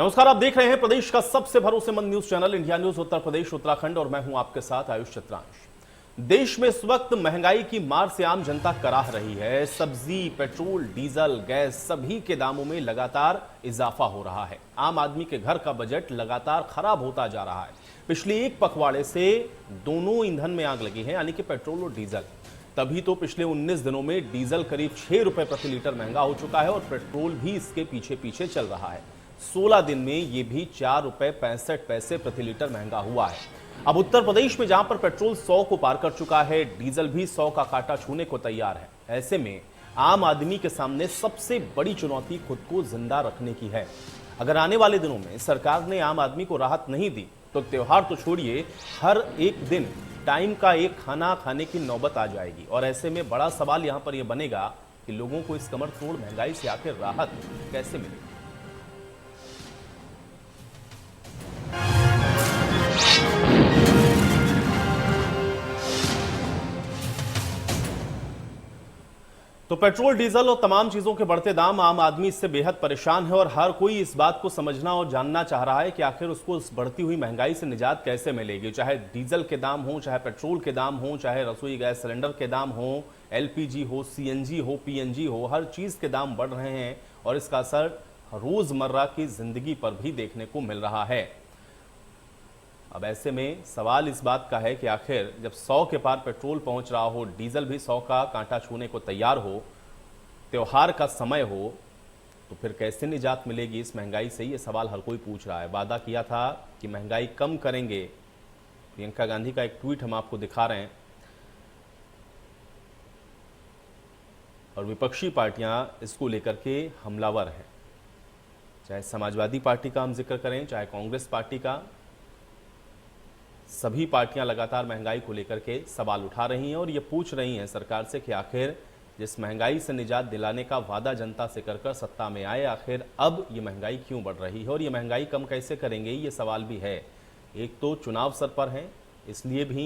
नमस्कार, आप देख रहे हैं प्रदेश का सबसे भरोसेमंद news channel India news Uttar Pradesh Uttarakhand और मैं हूं आपके साथ आयुष चित्रांश। देश में इस वक्त महंगाई की मार से आम जनता कराह रही है। सब्जी, पेट्रोल, डीजल, गैस सभी के दामों में लगातार इजाफा हो रहा है। आम आदमी के घर का बजट लगातार खराब होता जा रहा है। पिछले एक पखवाड़े से दोनों ईंधन में आग लगी है, यानी कि पेट्रोल और डीजल। तभी तो पिछले 19 दिनों में डीजल करीब 6 रुपए प्रति लीटर महंगा हो चुका है और पेट्रोल भी इसके पीछे पीछे चल रहा है। 16 दिन में यह भी 4 रुपए 65 पैसे प्रति लीटर महंगा हुआ है। अब उत्तर प्रदेश में जहां पर पेट्रोल 100 को पार कर चुका है, डीजल भी 100 का कांटा छूने को तैयार है। ऐसे में आम आदमी के सामने सबसे बड़ी चुनौती खुद को जिंदा रखने की है। अगर आने वाले दिनों में सरकार ने आम आदमी को राहत नहीं दी तो त्योहार तो छोड़िए, हर एक दिन टाइम का एक खाना खाने की नौबत आ जाएगी। और ऐसे में बड़ा सवाल यहां पर यह बनेगा कि लोगों को इस कमर तोड़ महंगाई से आखिर राहत कैसे मिलेगी। तो पेट्रोल, डीजल और तमाम चीजों के बढ़ते दाम, आम आदमी इससे बेहद परेशान है और हर कोई इस बात को समझना और जानना चाह रहा है कि आखिर उसको इस बढ़ती हुई महंगाई से निजात कैसे मिलेगी। चाहे डीजल के दाम हो, चाहे पेट्रोल के दाम हो, चाहे रसोई गैस सिलेंडर के दाम हो, एलपीजी हो, सीएनजी हो, पीएनजी हो, हर चीज के दाम बढ़ रहे हैं और इसका असर रोजमर्रा की जिंदगी पर भी देखने को मिल रहा है। अब ऐसे में सवाल इस बात का है कि आखिर जब 100 के पार पेट्रोल पहुंच रहा हो, डीजल भी 100 का कांटा छूने को तैयार हो, त्योहार का समय हो, तो फिर कैसे निजात मिलेगी इस महंगाई से? ये सवाल हर कोई पूछ रहा है। वादा किया था कि महंगाई कम करेंगे। प्रियंका गांधी का एक ट्वीट हम आपको दिखा रहे हैं और विपक्षी पार्टियां इसको लेकर के हमलावर हैं। चाहे समाजवादी पार्टी का हम जिक्र करें, चाहे कांग्रेस पार्टी का, सभी पार्टियां लगातार महंगाई को लेकर के सवाल उठा रही हैं और ये पूछ रही हैं सरकार से कि आखिर जिस महंगाई से निजात दिलाने का वादा जनता से कर सत्ता में आए, आखिर अब ये महंगाई क्यों बढ़ रही है और ये महंगाई कम कैसे करेंगे, ये सवाल भी है। एक तो चुनाव सर पर है, इसलिए भी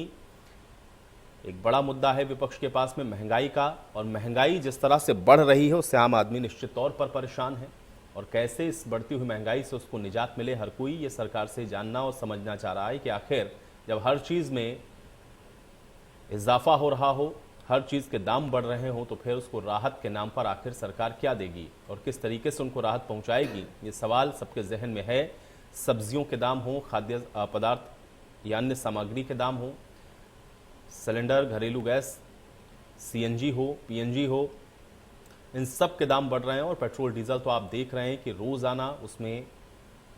एक बड़ा मुद्दा है विपक्ष के पास में महंगाई का, और महंगाई जिस तरह से बढ़ रही है उससे आम आदमी निश्चित तौर पर परेशान है और कैसे इस बढ़ती हुई महंगाई से उसको निजात मिले, हर कोई ये सरकार से जानना और समझना चाह रहा है कि आखिर जब हर चीज़ में इजाफा हो रहा हो, हर चीज़ के दाम बढ़ रहे हो, तो फिर उसको राहत के नाम पर आखिर सरकार क्या देगी और किस तरीके से उनको राहत पहुंचाएगी, ये सवाल सबके जहन में है। सब्जियों के दाम हो, खाद्य पदार्थ या अन्य सामग्री के दाम हो, सिलेंडर, घरेलू गैस, सीएनजी हो, पीएनजी हो, इन सब के दाम बढ़ रहे हैं। और पेट्रोल डीजल तो आप देख रहे हैं कि रोज़ाना उसमें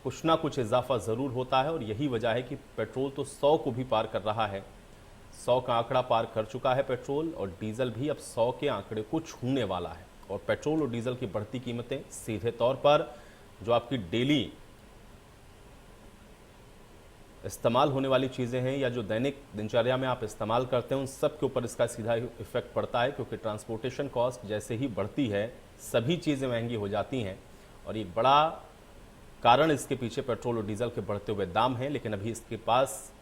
कुछ ना कुछ इजाफा ज़रूर होता है और यही वजह है कि पेट्रोल तो 100 को भी पार कर रहा है। 100 का आंकड़ा पार कर चुका है पेट्रोल, और डीजल भी अब 100 के आंकड़े को छूने वाला है। और पेट्रोल और डीजल की बढ़ती कीमतें सीधे तौर पर जो आपकी डेली इस्तेमाल होने वाली चीज़ें हैं या जो दैनिक दिनचर्या में आप इस्तेमाल करते हैं, उन सब के ऊपर इसका सीधा इफेक्ट पड़ता है, क्योंकि ट्रांसपोर्टेशन कॉस्ट जैसे ही बढ़ती है सभी चीज़ें महंगी हो जाती हैं। और एक बड़ा कारण इसके पीछे पेट्रोल और डीजल के बढ़ते हुए दाम हैं, लेकिन अभी इसके पास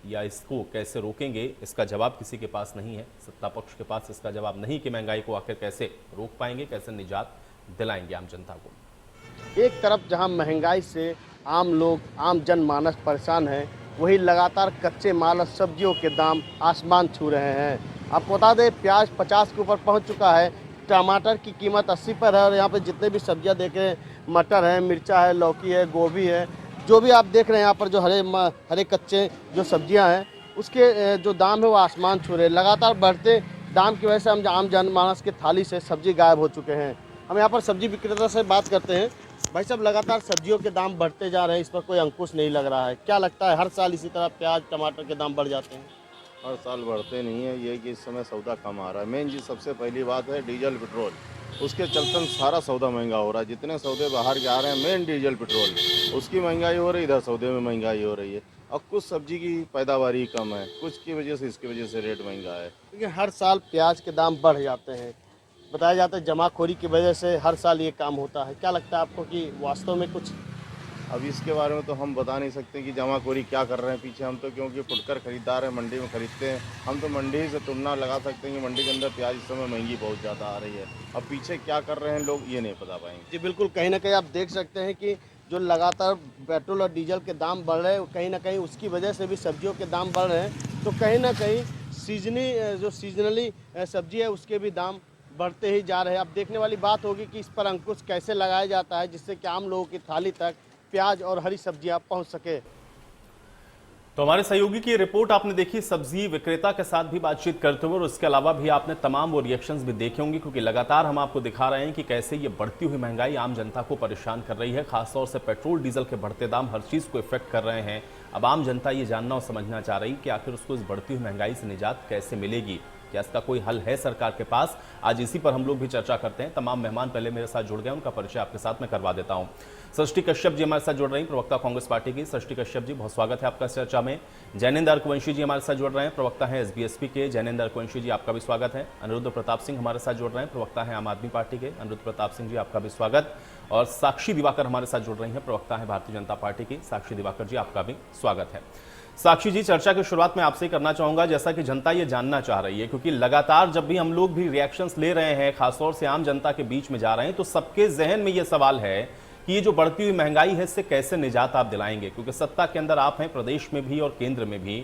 या इसको कैसे रोकेंगे इसका जवाब किसी के पास नहीं है। सत्ता पक्ष के पास इसका जवाब नहीं कि महंगाई को आखिर कैसे रोक पाएंगे, कैसे निजात दिलाएंगे आम जनता को। एक तरफ जहां महंगाई से आम लोग, आम जनमानस परेशान है, वही लगातार कच्चे माल और सब्जियों के दाम आसमान छू रहे हैं। आपको बता दें, प्याज 50 के ऊपर पहुंच चुका है, टमाटर की कीमत 80 पर है और यहाँ पे जितने भी सब्जियां देखें, मटर है, मिर्चा है, लौकी है, गोभी है, जो भी आप देख रहे हैं यहाँ पर जो हरे कच्चे जो सब्जियां हैं, उसके जो दाम है वो आसमान छू रहे हैं। लगातार बढ़ते दाम की वजह से हम आम जनमानस की थाली से सब्जी गायब हो चुके हैं। हम यहाँ पर सब्जी विक्रेता से बात करते हैं। भाई साहब, लगातार सब्जियों के दाम बढ़ते जा रहे हैं, इस पर कोई अंकुश नहीं लग रहा है। क्या लगता है, हर साल इसी तरह प्याज टमाटर के दाम बढ़ जाते हैं? हर साल बढ़ते नहीं है, ये कि इस समय सौदा कम आ रहा है। मेन चीज़ सबसे पहली बात है डीजल पेट्रोल, उसके चलते सारा सौदा महंगा हो रहा है। जितने सौदे बाहर के आ रहे हैं, मेन डीजल पेट्रोल, उसकी महंगाई हो रही है, इधर सौदे में महंगाई हो रही है। और कुछ सब्जी की पैदावारी कम है, कुछ की वजह से इसकी वजह से रेट महंगा है। लेकिन हर साल प्याज के दाम बढ़ जाते हैं, बताया जाता है जमाखोरी की वजह से हर साल ये काम होता है। क्या लगता है आपको कि वास्तव में कुछ? अब इसके बारे में तो हम बता नहीं सकते कि जमाखोरी क्या कर रहे हैं पीछे। हम तो क्योंकि फुटकर खरीदार हैं, मंडी में खरीदते हैं, हम तो मंडी से तुलना लगा सकते हैं कि मंडी के अंदर प्याज इस समय महंगी बहुत ज़्यादा आ रही है। अब पीछे क्या कर रहे हैं लोग, ये नहीं पता पाएंगे। जी बिल्कुल, कहीं ना कहीं आप देख सकते हैं कि जो लगातार पेट्रोल और डीजल के दाम बढ़ रहे हैं, कहीं ना कहीं उसकी वजह से भी सब्जियों के दाम बढ़ रहे हैं। तो कहीं ना कहीं सीजनली सब्जी है उसके भी दाम बढ़ते ही जा रहे हैं। अब देखने वाली बात होगी कि इस पर अंकुश कैसे लगाया जाता है जिससे कि आम लोगों की थाली तक प्याज और हरी सब्जियां पहुंच सके। तो हमारे सहयोगी की रिपोर्ट आपने देखी सब्जी विक्रेता के साथ भी बातचीत करते हुए, और इसके अलावा भी आपने तमाम वो रिएक्शंस भी देखे होंगे, क्योंकि लगातार हम आपको दिखा रहे हैं कि कैसे ये बढ़ती हुई महंगाई आम जनता को परेशान कर रही है। खासतौर से पेट्रोल डीजल के बढ़ते दाम हर चीज़ को इफेक्ट कर रहे हैं। अब आम जनता ये जानना और समझना चाह रही कि आखिर उसको इस बढ़ती हुई महंगाई से निजात कैसे मिलेगी, क्या इसका कोई हल है सरकार के पास। आज इसी पर हम लोग भी चर्चा करते हैं। तमाम मेहमान पहले मेरे साथ जुड़ गए, उनका परिचय आपके साथ मैं करवा देता हूं। सृष्टि कश्यप जी हमारे साथ जुड़ रही हैं, प्रवक्ता कांग्रेस पार्टी की। सृष्टि कश्यप जी, बहुत स्वागत है आपका इस चर्चा में। जैनेंद्र अरकुवंशी जी हमारे साथ जुड़ रहे हैं, प्रवक्ता हैं एसबीएसपी के। जैनेंद्र अरकुवंशी जी, आपका भी स्वागत है। अनिरुद्ध प्रताप सिंह हमारे साथ जुड़ रहे हैं, प्रवक्ता हैं आम आदमी पार्टी के। अनिरुद्ध प्रताप सिंह जी, आपका भी स्वागत। और साक्षी दिवाकर हमारे साथ जुड़ रही हैं, प्रवक्ता हैं भारतीय जनता पार्टी की। साक्षी दिवाकर जी, आपका भी स्वागत है। साक्षी जी, चर्चा की शुरुआत में आपसे ही करना चाहूंगा, जैसा कि जनता ये जानना चाह रही है, क्योंकि लगातार जब भी हम लोग भी रिएक्शंस ले रहे हैं, खासतौर से आम जनता के बीच में जा रहे हैं, तो सबके जहन में ये सवाल है कि ये जो बढ़ती हुई महंगाई है इससे कैसे निजात आप दिलाएंगे, क्योंकि सत्ता के अंदर आप हैं, प्रदेश में भी और केंद्र में भी।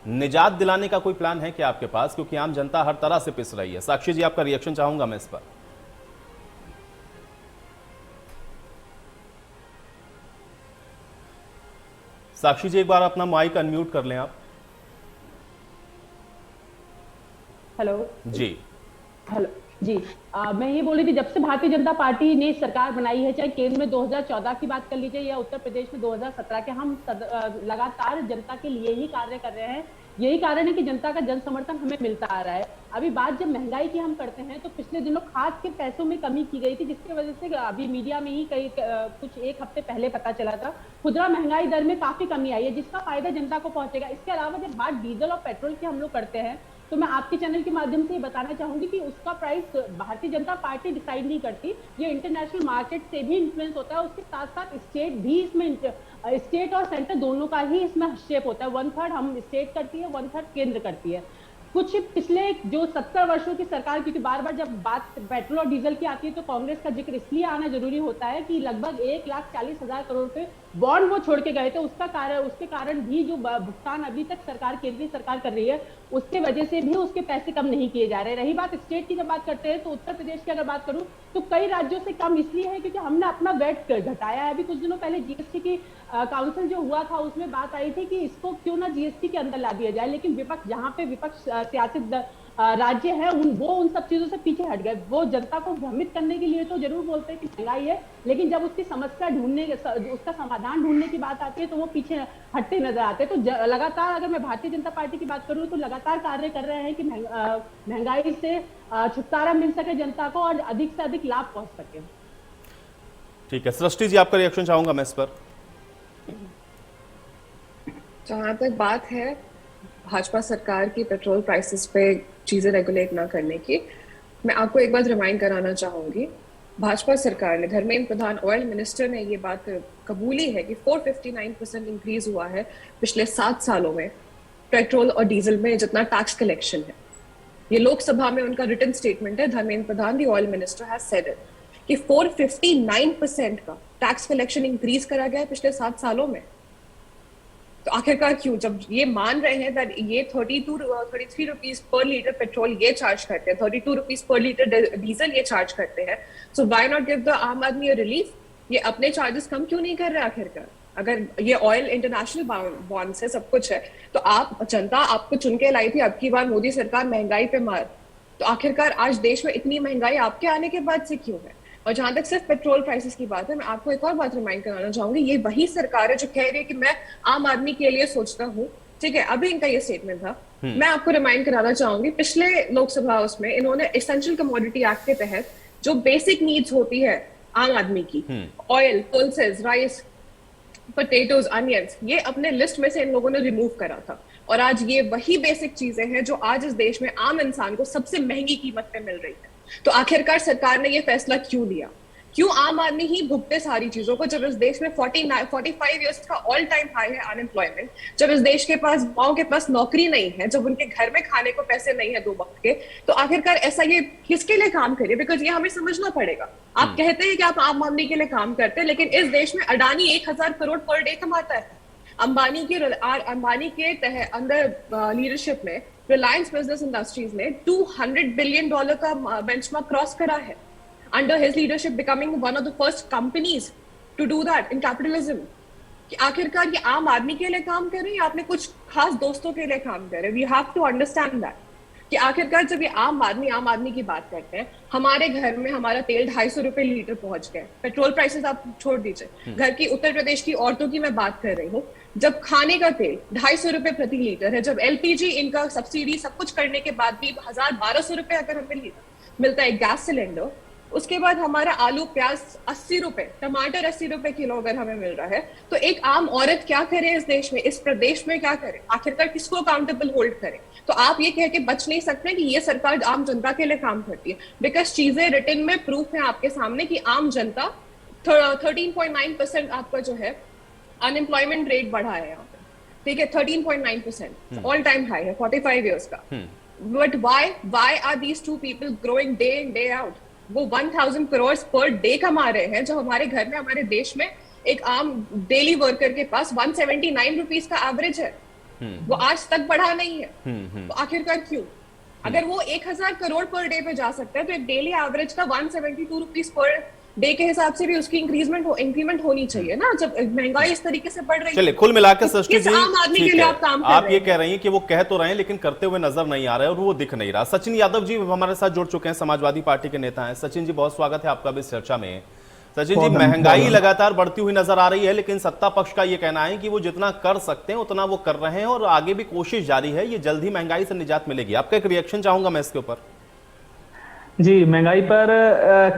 निजात दिलाने का कोई प्लान है क्या आपके पास, क्योंकि आम जनता हर तरह से पिस रही है। साक्षी जी, आपका रिएक्शन चाहूंगा मैं इस पर। साक्षी जी, एक बार अपना माइक अनम्यूट कर लें आप। हेलो जी। हेलो जी। मैं ये बोल रही थी, जब से भारतीय जनता पार्टी ने सरकार बनाई है, चाहे केंद्र में 2014 की बात कर लीजिए या उत्तर प्रदेश में 2017 के, हम लगातार जनता के लिए ही कार्य कर रहे हैं। यही कारण है कि जनता का जन समर्थन हमें मिलता आ रहा है। अभी बात जब महंगाई की हम करते हैं, तो पिछले दिनों खाद के पैसों में कमी की गई थी, जिसकी वजह से अभी मीडिया में ही कुछ एक हफ्ते पहले पता चला था, खुदरा महंगाई दर में काफी कमी आई है, जिसका फायदा जनता को पहुंचेगा। इसके अलावा जब बात डीजल और पेट्रोल की हम लोग करते हैं, तो मैं आपके चैनल के माध्यम से ये बताना चाहूंगी कि उसका price Bharatiya Janata party decide नहीं करती, ये इंटरनेशनल मार्केट से भी इन्फ्लुएंस होता है। उसके साथ साथ स्टेट भी इसमें, स्टेट और सेंटर दोनों का ही इसमें हस्तक्षेप होता है। 1/3 हम स्टेट करती है, 1/3 केंद्र करती है। कुछ पिछले जो 70 वर्षों की सरकार, क्योंकि बार बार जब बात पेट्रोल और डीजल की आती है तो कांग्रेस का जिक्र इसलिए आना जरूरी होता है कि लगभग 1,40,000 करोड़ के बॉन्ड वो छोड़ के गए थे। उसके कारण भी जो भुगतान अभी तक सरकार, केंद्रीय सरकार कर रही है, उसके वजह से भी उसके पैसे कम नहीं किए जा रहे। रही बात स्टेट की, जब बात करते हैं तो उत्तर प्रदेश की अगर बात करूं तो कई राज्यों से कम इसलिए है क्योंकि हमने अपना वैट घटाया है। अभी कुछ दिनों पहले जीएसटी की काउंसिल जो हुआ था, उसमें बात आई थी कि इसको क्यों ना जीएसटी के अंदर ला दिया जाए, लेकिन विपक्ष, जहां पे विपक्ष सियासी राज्य है, वो उन सब चीजों से पीछे हट गए। वो जनता को भ्रमित करने के लिए तो जरूर बोलते हैं कि महंगाई है, लेकिन जब उसकी समस्या ढूंढने, उसका समाधान ढूंढने की बात आती है तो वो पीछे हटते नजर आते हैं। तो लगातार, अगर मैं भारतीय जनता पार्टी की बात करूं तो लगातार कार्य कर रहे हैं कि महंगाई से छुटकारा मिल सके जनता को और अधिक से अधिक लाभ पहुंच सके। ठीक है, सृष्टि जी, आपका रिएक्शन चाहूंगा मैं इस पर। जहाँ तक बात है भाजपा सरकार की पेट्रोल प्राइसेस पे चीज़ें रेगुलेट ना करने की, मैं आपको एक बात रिमाइंड कराना चाहूँगी। भाजपा सरकार ने, धर्मेंद्र प्रधान ऑयल मिनिस्टर ने ये बात कबूली है कि 459% इंक्रीज हुआ है पिछले 7 सालों में पेट्रोल और डीजल में जितना टैक्स कलेक्शन है। ये लोकसभा में उनका रिटन स्टेटमेंट है। Dharmendra Pradhan, the oil minister, has said it कि 459% का टैक्स कलेक्शन इंक्रीज करा गया है पिछले 7 सालों में। तो आखिरकार क्यों, जब ये मान रहे हैं दैट ये 33 रुपीज पर लीटर पेट्रोल ये चार्ज करते हैं, 32 रुपीज पर लीटर डीजल ये चार्ज करते हैं, so why not give the आम आदमी अ रिलीफ? ये अपने चार्जेस कम क्यों नहीं कर रहे आखिरकार? अगर ये ऑयल इंटरनेशनल बॉन्ड से सब कुछ है, तो आप, जनता आपको चुन के लाई थी, अब की बार मोदी सरकार महंगाई पे मार, तो आखिरकार आज देश में इतनी महंगाई आपके आने के बाद से क्यों है? और जहां तक सिर्फ पेट्रोल प्राइसेस की बात है, मैं आपको एक और बात रिमाइंड कराना चाहूंगी। ये वही सरकार है जो कह रही है कि मैं आम आदमी के लिए सोचता हूँ, ठीक है, अभी इनका ये स्टेटमेंट था। मैं आपको रिमाइंड कराना चाहूंगी, पिछले लोकसभा उसमें इन्होंने एसेंशियल कमोडिटी एक्ट के तहत जो बेसिक नीड्स होती है आम आदमी की, oil, pulses, rice, potatoes, onions, ये अपने लिस्ट में से इन लोगों ने रिमूव करा था। और आज ये वही बेसिक चीजें हैं जो आज इस देश में आम इंसान को सबसे महंगी कीमत पे मिल रही है। तो आखिरकार सरकार ने ये फैसला क्यों लिया? क्यों आम आदमी ही भुगते सारी चीजों को, जब इस देश में 45 इयर्स का ऑल टाइम हाई है अनएम्प्लॉयमेंट, जब इस देश के पास गाँव के पास नौकरी नहीं है, जब उनके घर में खाने को पैसे नहीं है 2 वक्त के, तो आखिरकार ऐसा ये किसके लिए काम करे? बिकॉज ये हमें समझना पड़ेगा। आप कहते हैं कि आप आम आदमी के लिए काम करते हैं, लेकिन इस देश में अडानी 1000 करोड़ पर डे कमाता है। अंबानी के अंदर लीडरशिप में रिलायंस बिजनेस इंडस्ट्रीज ने $200 बिलियन का बेंचमार्क क्रॉस करा है, under his leadership becoming one of the first companies to do that in capitalism। कि आखिरकार ये आम आदमी के लिए काम कर रहे हैं या अपने कुछ खास दोस्तों के लिए काम कर रहे हैं? We have to understand that कि आखिरकार जब ये आम आदमी की बात करते हैं, हमारे घर में हमारा तेल 250 रुपए लीटर पहुंच गए, पेट्रोल प्राइसेस आप छोड़ दीजिए, घर की उत्तर प्रदेश की औरतों की मैं बात कर रही हूँ, जब खाने का तेल 250 रुपए प्रति लीटर है, जब LPG इनका सब्सिडी सब कुछ करने के बाद भी 1000-1200 रुपए अगर हमें मिलता है गैस सिलेंडर, उसके बाद हमारा आलू प्याज 80 रुपए, टमाटर 80 रुपए किलो अगर हमें मिल रहा है, तो एक आम औरत क्या करे इस देश में, इस प्रदेश में क्या करे? आखिरकार किसको अकाउंटेबल होल्ड करे? तो आप ये कह के बच नहीं सकते कि ये सरकार आम जनता के लिए काम करती है, बिकॉज चीजें रिटन में प्रूफ है आपके सामने कि आम जनता 13.9% आपका जो है अनएम्प्लॉयमेंट रेट बढ़ा है यहाँ पे, ठीक है, 13.9% ऑल टाइम हाई है 45 इयर्स का। But why are these two people growing day in day out? वो 1000 करोड़ पर डे कमा रहे हैं, जो हमारे घर में हमारे देश में एक आम डेली वर्कर के पास 179 रुपीज का एवरेज है, वो आज तक बढ़ा नहीं है। तो आखिरकार क्यों? अगर वो 1000 करोड़ पर डे पे जा सकता है, तो एक डेली एवरेज का 172 रुपीज पर डे के हिसाब से भी उसकी इंक्रीमेंट होनी चाहिए ना, जब महंगाई इस तरीके से बढ़ रही है। चलिए, कुल मिलाकर सृष्टि जी, आम आदमी के लिए आप काम कर आप रहे ये हैं। कह रही हैं कि वो कह तो रहे हैं लेकिन करते हुए नजर नहीं आ रहे और वो दिख नहीं रहा। सचिन यादव जी हमारे साथ जुड़ चुके हैं, समाजवादी पार्टी के नेता हैं। सचिन जी, बहुत स्वागत है आपका भी इस चर्चा में। सचिन जी, महंगाई लगातार बढ़ती हुई नजर आ रही है, लेकिन सत्ता पक्ष का ये कहना है कि वो जितना कर सकते हैं उतना वो कर रहे हैं और आगे भी कोशिश जारी है, ये जल्द ही महंगाई से निजात मिलेगी। आपका एक रिएक्शन चाहूंगा मैं इसके ऊपर। जी, महंगाई पर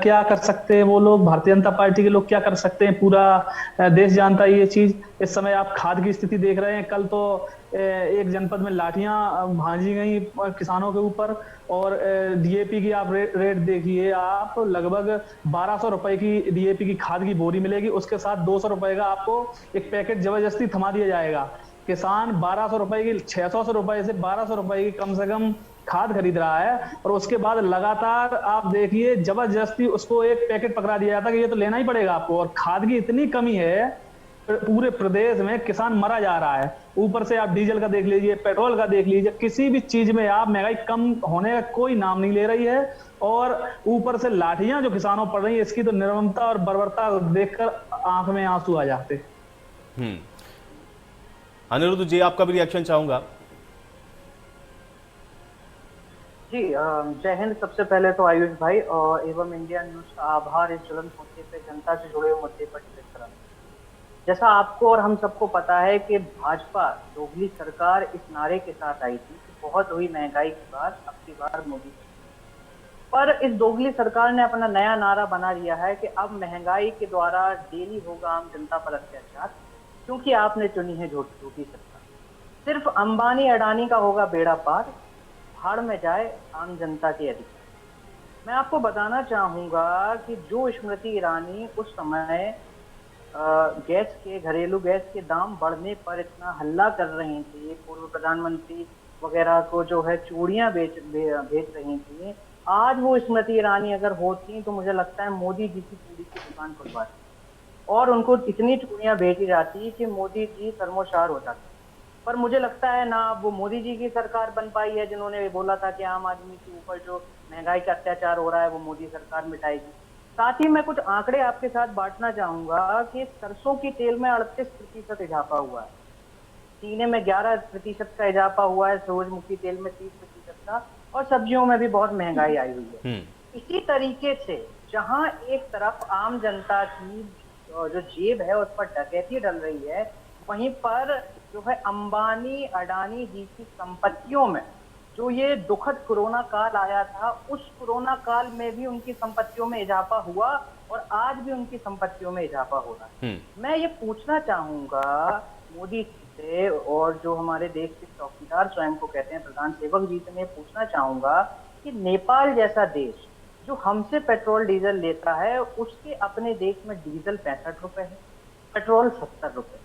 क्या कर सकते हैं वो लोग, भारतीय जनता पार्टी के लोग क्या कर सकते हैं, पूरा देश जानता है ये चीज। इस समय आप खाद की स्थिति देख रहे हैं, कल तो एक जनपद में लाठियां भांजी गई किसानों के ऊपर, और DAP की आप रेट देखिए, आप लगभग 1200 रुपए की DAP की खाद की बोरी मिलेगी, उसके साथ 200 रुपए का आपको एक पैकेट जबरदस्ती थमा दिया जाएगा। किसान 1200 रुपए की, 600 रुपए से 1200 रुपए की कम से कम खाद खरीद रहा है, और उसके बाद लगातार आप देखिए जबरदस्ती उसको एक पैकेट पकड़ा दिया जाता है कि ये तो लेना ही पड़ेगा आपको। और खाद की इतनी कमी है पूरे प्रदेश में, किसान मरा जा रहा है। ऊपर से आप डीजल का देख लीजिए, पेट्रोल का देख लीजिए, किसी भी चीज में आप महंगाई कम होने का कोई नाम नहीं ले रही है। और ऊपर से लाठियां जो किसानों पड़ रही है, इसकी तो निर्ममता और बर्बरता देखकर आंख में आंसू आ जाते। अनिरुद्ध जी, आपका भी रिएक्शन चाहूंगा। जी, जय हिंद। सबसे पहले तो आयुष भाई और एवं इंडिया न्यूज का आभार इस ज्वलंत मुद्दे पे, जनता से जुड़े हुए मुद्दे पर डिस्कस करना। जैसा आपको और हम सबको पता है कि भाजपा दोगली सरकार इस नारे के साथ आई थी कि बहुत हुई महंगाई की बात, अब की बार मोदी। पर इस दोगली सरकार ने अपना नया नारा बना दिया है कि अब महंगाई के द्वारा डेली होगा आम जनता पर अत्याचार, क्योंकि आपने चुनी है झूठी सरकार। सिर्फ अंबानी अडानी का होगा बेड़ा पार, भाड़ में जाए आम जनता के अधिकार। मैं आपको बताना चाहूंगा कि जो स्मृति ईरानी उस समय घरेलू गैस के दाम बढ़ने पर इतना हल्ला कर रही थी, पूर्व प्रधानमंत्री वगैरह को जो है चूड़ियां भेज रही थी, आज वो स्मृति ईरानी अगर होती तो मुझे लगता है मोदी जी की चूड़ी की दुकान खुलवाती और उनको इतनी चूड़ियां भेजी जाती कि मोदी जी शर्मोशार हो जाते। पर मुझे लगता है ना वो मोदी जी की सरकार बन पाई है, जिन्होंने बोला था कि आम आदमी के ऊपर जो महंगाई का अत्याचार हो रहा है वो मोदी सरकार मिटाएगी। साथ ही मैं कुछ आंकड़े आपके साथ बांटना चाहूंगा कि सरसों की तेल में 38% इजाफा हुआ है, चीनी में 11% का इजाफा हुआ है, सूरजमुखी तेल में 30% का, और सब्जियों में भी बहुत महंगाई आई हुई है। इसी तरीके से जहां एक तरफ आम जनता की जो जेब है उस पर डकैती डल रही है, वहीं पर जो है अंबानी अडानी जी की संपत्तियों में जो ये दुखद कोरोना काल आया था, उस कोरोना काल में भी उनकी संपत्तियों में इजाफा हुआ और आज भी उनकी संपत्तियों में इजाफा हो रहा है। मैं ये पूछना चाहूंगा मोदी जी से और जो हमारे देश के चौकीदार स्वयं को कहते हैं प्रधान सेवक जी से, मैं पूछना चाहूंगा कि नेपाल जैसा देश जो हमसे पेट्रोल डीजल लेता है उसके अपने देश में डीजल 65 रुपए है, पेट्रोल 70 रुपए।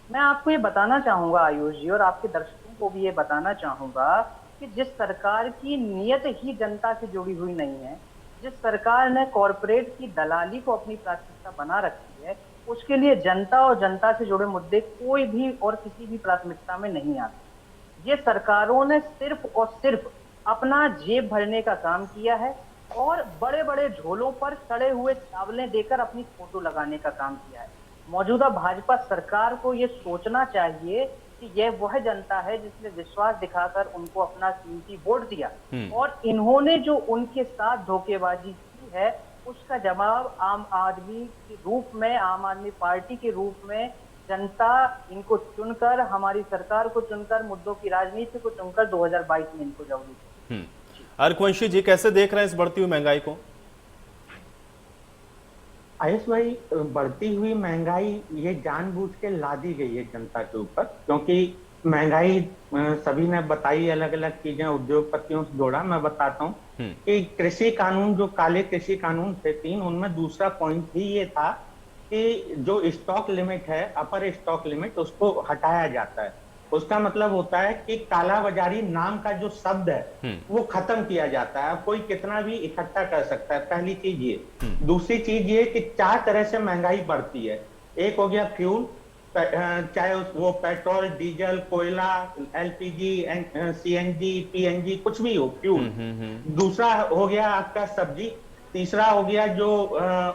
मैं आपको ये बताना चाहूंगा आयुष जी, और आपके दर्शकों को भी ये बताना चाहूंगा कि जिस सरकार की नीयत ही जनता से जुड़ी हुई नहीं है, जिस सरकार ने कॉरपोरेट की दलाली को अपनी प्राथमिकता बना रखी है, उसके लिए जनता और जनता से जुड़े मुद्दे कोई भी और किसी भी प्राथमिकता में नहीं आते। ये सरकारों ने सिर्फ और सिर्फ अपना जेब भरने का काम किया है और बड़े बड़े झोलों पर सड़े हुए चावलें देकर अपनी फोटो लगाने का काम किया है। मौजूदा भाजपा सरकार को ये सोचना चाहिए कि यह वह जनता है जिसने विश्वास दिखाकर उनको अपना कीमती वोट दिया, और इन्होंने जो उनके साथ धोखेबाजी की है उसका जवाब आम आदमी के रूप में, आम आदमी पार्टी के रूप में जनता इनको चुनकर, हमारी सरकार को चुनकर, मुद्दों की राजनीति को चुनकर 2022 में इनको जरूरी है। अर्कवंशी जी, कैसे देख रहे हैं इस बढ़ती हुई महंगाई को? आयुष भाई, बढ़ती हुई महंगाई ये जानबूझ के ला दी गई है जनता के ऊपर, क्योंकि महंगाई सभी ने बताई, अलग अलग चीजें उद्योगपतियों से जोड़ा। मैं बताता हूँ कि कृषि कानून, जो काले कृषि कानून थे 3, उनमें दूसरा पॉइंट ही ये था कि जो स्टॉक लिमिट है, अपर स्टॉक लिमिट, उसको हटाया जाता है। उसका मतलब होता है कि कालाबाजारी नाम का जो शब्द है वो खत्म किया जाता है। कोई कितना भी इकट्ठा कर सकता है, पहली चीज ये। दूसरी चीज ये कि 4 तरह से महंगाई बढ़ती है। एक हो गया फ्यूल, चाहे वो पेट्रोल, डीजल, कोयला, एलपीजी, सीएनजी, पीएनजी, कुछ भी हो, फ्यूल। दूसरा हो गया आपका सब्जी। तीसरा हो गया जो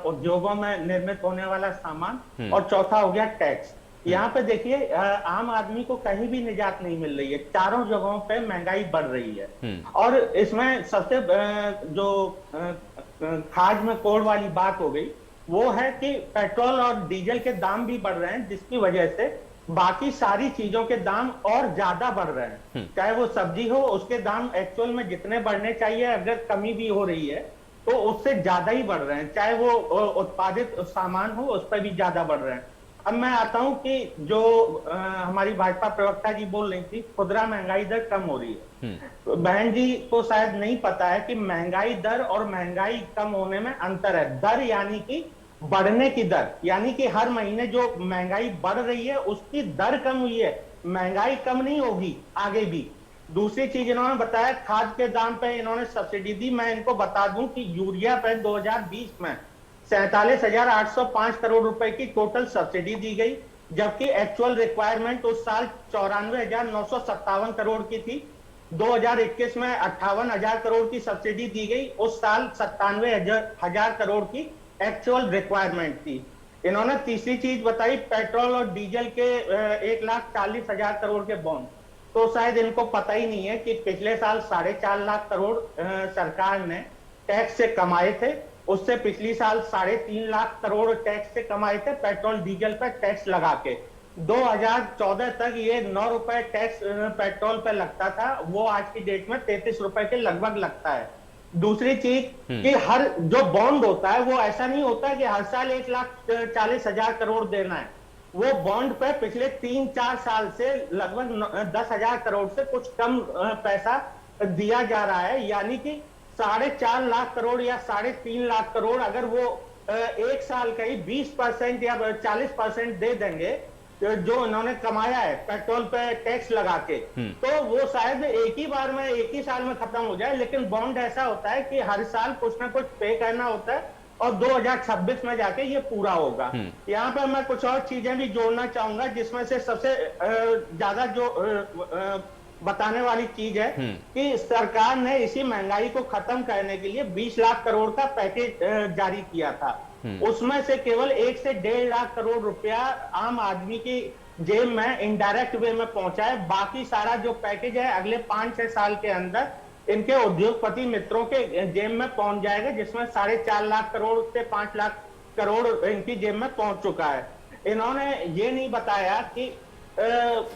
उद्योगों में निर्मित होने वाला सामान, और चौथा हो गया टैक्स। यहाँ पे देखिए, आम आदमी को कहीं भी निजात नहीं मिल रही है, चारों जगहों पे महंगाई बढ़ रही है। और इसमें सबसे जो खाज में कोड़ वाली बात हो गई वो है कि पेट्रोल और डीजल के दाम भी बढ़ रहे हैं, जिसकी वजह से बाकी सारी चीजों के दाम और ज्यादा बढ़ रहे हैं। चाहे वो सब्जी हो, उसके दाम एक्चुअल में जितने बढ़ने चाहिए, अगर कमी भी हो रही है तो उससे ज्यादा ही बढ़ रहे हैं। चाहे वो उत्पादित सामान हो, उस पर भी ज्यादा बढ़ रहे हैं। अब मैं आता हूं कि जो हमारी भाजपा प्रवक्ता जी बोल रही थी, खुदरा महंगाई दर कम हो रही है। तो बहन जी को शायद नहीं पता है कि महंगाई दर और महंगाई कम होने में अंतर है। दर यानी कि बढ़ने की दर, यानी कि हर महीने जो महंगाई बढ़ रही है उसकी दर कम हुई है, महंगाई कम नहीं होगी आगे भी। दूसरी चीज इन्होंने बताया, खाद के दाम पे इन्होंने सब्सिडी दी। मैं इनको बता दूं कि यूरिया पे 2020 में 47,805 करोड़ रुपए की टोटल सब्सिडी दी गई, जबकि एक्चुअल रिक्वायरमेंट उस साल 94,957 करोड़ की थी। 2021 में 58,000 करोड़ की सब्सिडी दी गई, उस साल 97,000 करोड़ की एक्चुअल रिक्वायरमेंट थी। इन्होंने तीसरी चीज बताई, पेट्रोल और डीजल के 1,40,000 करोड़ के बॉन्ड। तो शायद इनको पता ही नहीं है कि पिछले साल 4.5 लाख करोड़ सरकार ने टैक्स से कमाए थे, उससे पिछली साल 3.5 लाख करोड़ टैक्स से कमाए थे, पेट्रोल डीजल पर टैक्स लगा के। 2014 तक ये 9 रुपए टैक्स पेट्रोल पे लगता था, वो आज की डेट में 33 रुपए के लगभग लगता है। दूसरी चीज कि हर जो बॉन्ड होता है वो ऐसा नहीं होता कि हर साल 1,40,000 करोड़ देना है। वो बॉन्ड पे पिछले 3-4 साल से लगभग 10,000 करोड़ से कुछ कम पैसा दिया जा रहा है, यानी कि 4.5 लाख करोड़ या 3.5 लाख करोड़ अगर वो एक साल का ही 20% या 40% दे देंगे जो इन्होंने कमाया है पेट्रोल पे टैक्स लगा के, तो वो शायद एक ही बार में, एक ही साल में खत्म हो जाए। लेकिन बॉन्ड ऐसा होता है कि हर साल कुछ ना कुछ पे करना होता है और 2026 में जाके ये पूरा होगा। यहाँ पे मैं कुछ और चीजें भी जोड़ना चाहूंगा, जिसमें से सबसे ज्यादा जो बताने वाली चीज है कि सरकार ने इसी महंगाई को खत्म करने के लिए 20 लाख करोड़ का पैकेज जारी किया था। उसमें से केवल 1 से 1.5 लाख करोड़ रुपया आम आदमी की जेब में इनडायरेक्ट वे में पहुंचा है। बाकी सारा जो पैकेज है अगले 5-6 साल के अंदर इनके उद्योगपति मित्रों के जेब में पहुंच जाएगा, जिसमें 4.5 लाख करोड़ से 5 लाख करोड़ इनकी जेब में पहुंच चुका है। इन्होंने ये नहीं बताया कि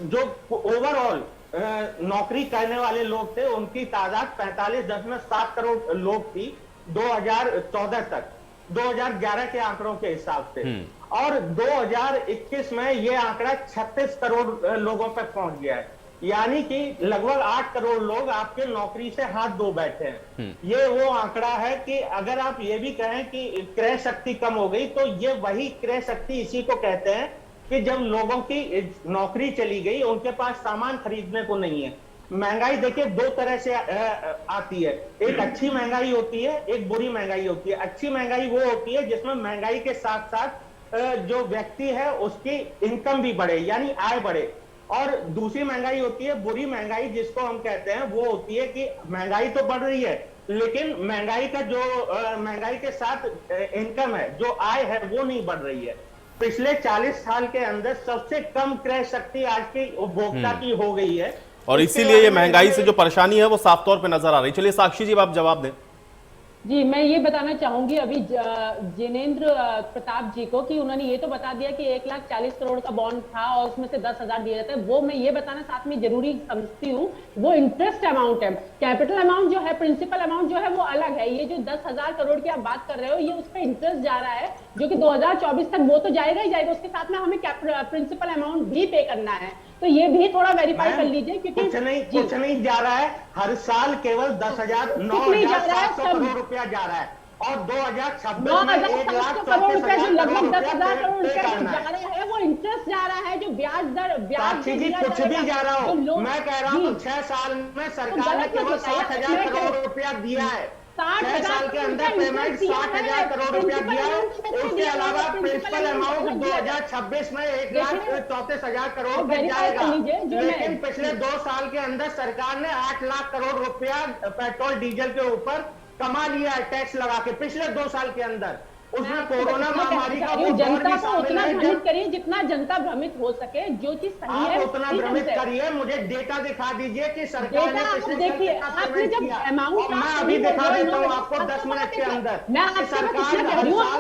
जो ओवरऑल नौकरी करने वाले लोग थे उनकी तादाद 45.7 करोड़ लोग थी 2014 तक, 2011 के आंकड़ों के हिसाब से, और 2021 में ये आंकड़ा 36 करोड़ लोगों पर पहुंच गया है। यानी कि लगभग 8 करोड़ लोग आपके नौकरी से हाथ धो बैठे हैं। ये वो आंकड़ा है कि अगर आप ये भी कहें कि क्रय शक्ति कम हो गई, तो ये वही क्रय शक्ति इसी को कहते हैं कि जब लोगों की नौकरी चली गई, उनके पास सामान खरीदने को नहीं है। महंगाई देखिए दो तरह से आती है, एक अच्छी महंगाई होती है, एक बुरी महंगाई होती है। अच्छी महंगाई वो होती है जिसमें महंगाई के साथ साथ जो व्यक्ति है उसकी इनकम भी बढ़े, यानी आय बढ़े। और दूसरी महंगाई होती है बुरी महंगाई, जिसको हम कहते हैं वो होती है कि महंगाई तो बढ़ रही है, लेकिन महंगाई का जो महंगाई के साथ इनकम है, जो आय है, वो नहीं बढ़ रही है। पिछले 40 साल के अंदर सबसे कम क्रय शक्ति आज की उपभोक्ता की हो गई है, और इसीलिए ये महंगाई से जो परेशानी है वो साफ तौर पे नजर आ रही। चलिए साक्षी जी आप जवाब दें। जी, मैं ये बताना चाहूंगी अभी जिनेंद्र प्रताप जी को कि उन्होंने ये तो बता दिया कि 1,40,00,000 करोड़ का बॉन्ड था और उसमें से 10,000 दिया जाता है। वो मैं ये बताना साथ में जरूरी समझती हूँ, वो इंटरेस्ट अमाउंट है। कैपिटल अमाउंट जो है, प्रिंसिपल अमाउंट जो है वो अलग है। ये जो 10,000 करोड़ की आप बात कर रहे हो, ये उस पर इंटरेस्ट जा रहा है जो कि 2024 तक वो तो जाएगा ही जाएगा, उसके साथ में हमें प्रिंसिपल अमाउंट भी पे करना है। तो ये भी थोड़ा वेरीफाई कर लीजिए, क्योंकि कुछ नहीं जा रहा है। हर साल केवल 9,700 करोड़ रुपया जा रहा है, और 2026 में 1,34,000 करोड़ रुपया जो लगभग 10,000 करोड़ पे रुपया करना जा रहा है, वो इंटरेस्ट जा रहा है, जो ब्याज दर साक्षी जी कुछ भी जा रहा हो, मैं कह रहा हूँ 6 साल में सरकार ने केवल 60,000 करोड़ रुपया दिया है। 6 साल के अंदर पेमेंट 60,000 करोड़ रुपया दिया है। उसके अलावा प्रिंसिपल अमाउंट 2026 में 1,34,000 करोड़ रुपया जाएगा। लेकिन पिछले 2 साल के अंदर सरकार ने 8 लाख करोड़ रुपया पेट्रोल डीजल के ऊपर कमा लिया है, टैक्स लगा के, पिछले 2 साल के अंदर। उसमें कोरोना महामारी का वो जनता को उतना भ्रमित करिए जितना जनता भ्रमित हो सके, जो चीज सही है उतना भ्रमित करिए। मुझे डेटा दिखा दीजिए कि सरकार ने पिछले देखिए, आपने जब अमाउंट, मैं अभी दिखा देता हूँ आपको 10 मिनट के अंदर। सरकार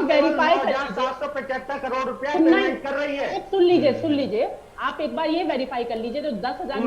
वेरीफाई 775 करोड़ रुपया पेमेंट कर रही है। सुन लीजिए, आप एक बार ये वेरीफाई कर लीजिए, जो 10,000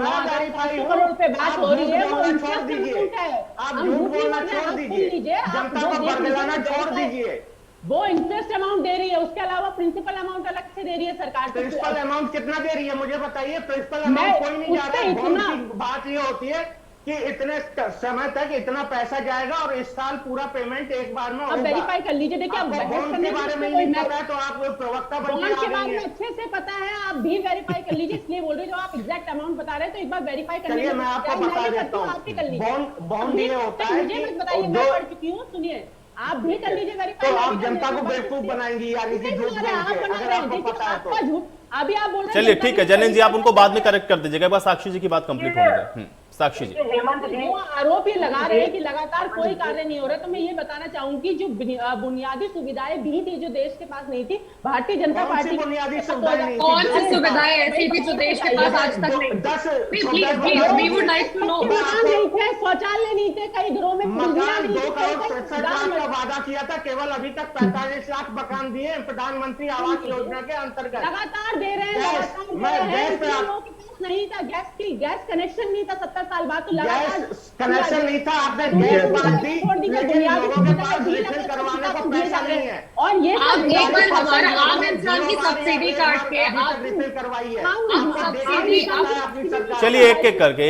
करोड़ रुपए बात हो रही है वो इंटरेस्ट अमाउंट है। आप झूठ बोलना छोड़ दीजिए, जनता को बरगलाना छोड़ दीजिए। वो इंटरेस्ट अमाउंट दे रही है, उसके अलावा प्रिंसिपल अमाउंट अलग से दे रही है सरकार। प्रिंसिपल अमाउंट कितना दे रही है मुझे बताइए। प्रिंसिपल अमाउंट कोई नहीं जा रहा है। बॉन्ड की बात ये होती है कि इतने समय तक इतना पैसा जाएगा और इस साल पूरा पेमेंट एक बार में होगा। आप वेरीफाई कर लीजिए। देखिए, आप बॉन्ड के बारे में नहीं पता है तो आप प्रवक्ता बन के बारे में अच्छे से पता है, आप भी वेरीफाई कर लीजिए। इसलिए बोल रहे जो आप एग्जैक्ट अमाउंट बता रहे हैं, तो एक बार वेरीफाई कर लीजिए। मैं आपको बता देता हूँ, बॉन्ड ये होता है मुझे मत बताइए, मैं पढ़ चुकी हूँ, सुनिए, आप भी कर लीजिए वेरीफाई। तो आप जनता को बेवकूफ बनाएंगी, यानी कि झूठ बोल के, अगर आपको पता है तो। अभी आप बोल रहे हैं। चलिए ठीक है जैनेन्द्र जी, आप उनको बाद में करेक्ट कर दीजिएगा। बस साक्षी जी की बात कंप्लीट होने दें। साक्षी जी, वो आरोप ये लगा रहे हैं कि लगातार कोई कार्य नहीं हो रहा, तो मैं ये बताना चाहूंगी जो बुनियादी सुविधाएं भी थी जो देश के पास नहीं थी, भारतीय जनता पार्टी बुनियादी सुविधाएं, कौन सी सुविधाएं ऐसी थी जो देश के पास आज तक नहीं? शौचालय नहीं थे, कई घरों में 2 करोड़ 67 लाख का वादा किया था, केवल अभी तक 45 लाख मकान दिए प्रधानमंत्री आवास योजना के अंतर्गत। लगातार दे रहे हैं। नहीं था गैस कनेक्शन नहीं था 70 साल बाद, तो लगातार कनेक्शन नहीं था। आपने गैस बात दी, लेकिन लोगों के पास रिफिल करवाने को पैसा नहीं है। और ये आप एक बार हमारा आम इंसान की सब्सिडी काट के आप रिफिल करवाई है। चलिए एक एक करके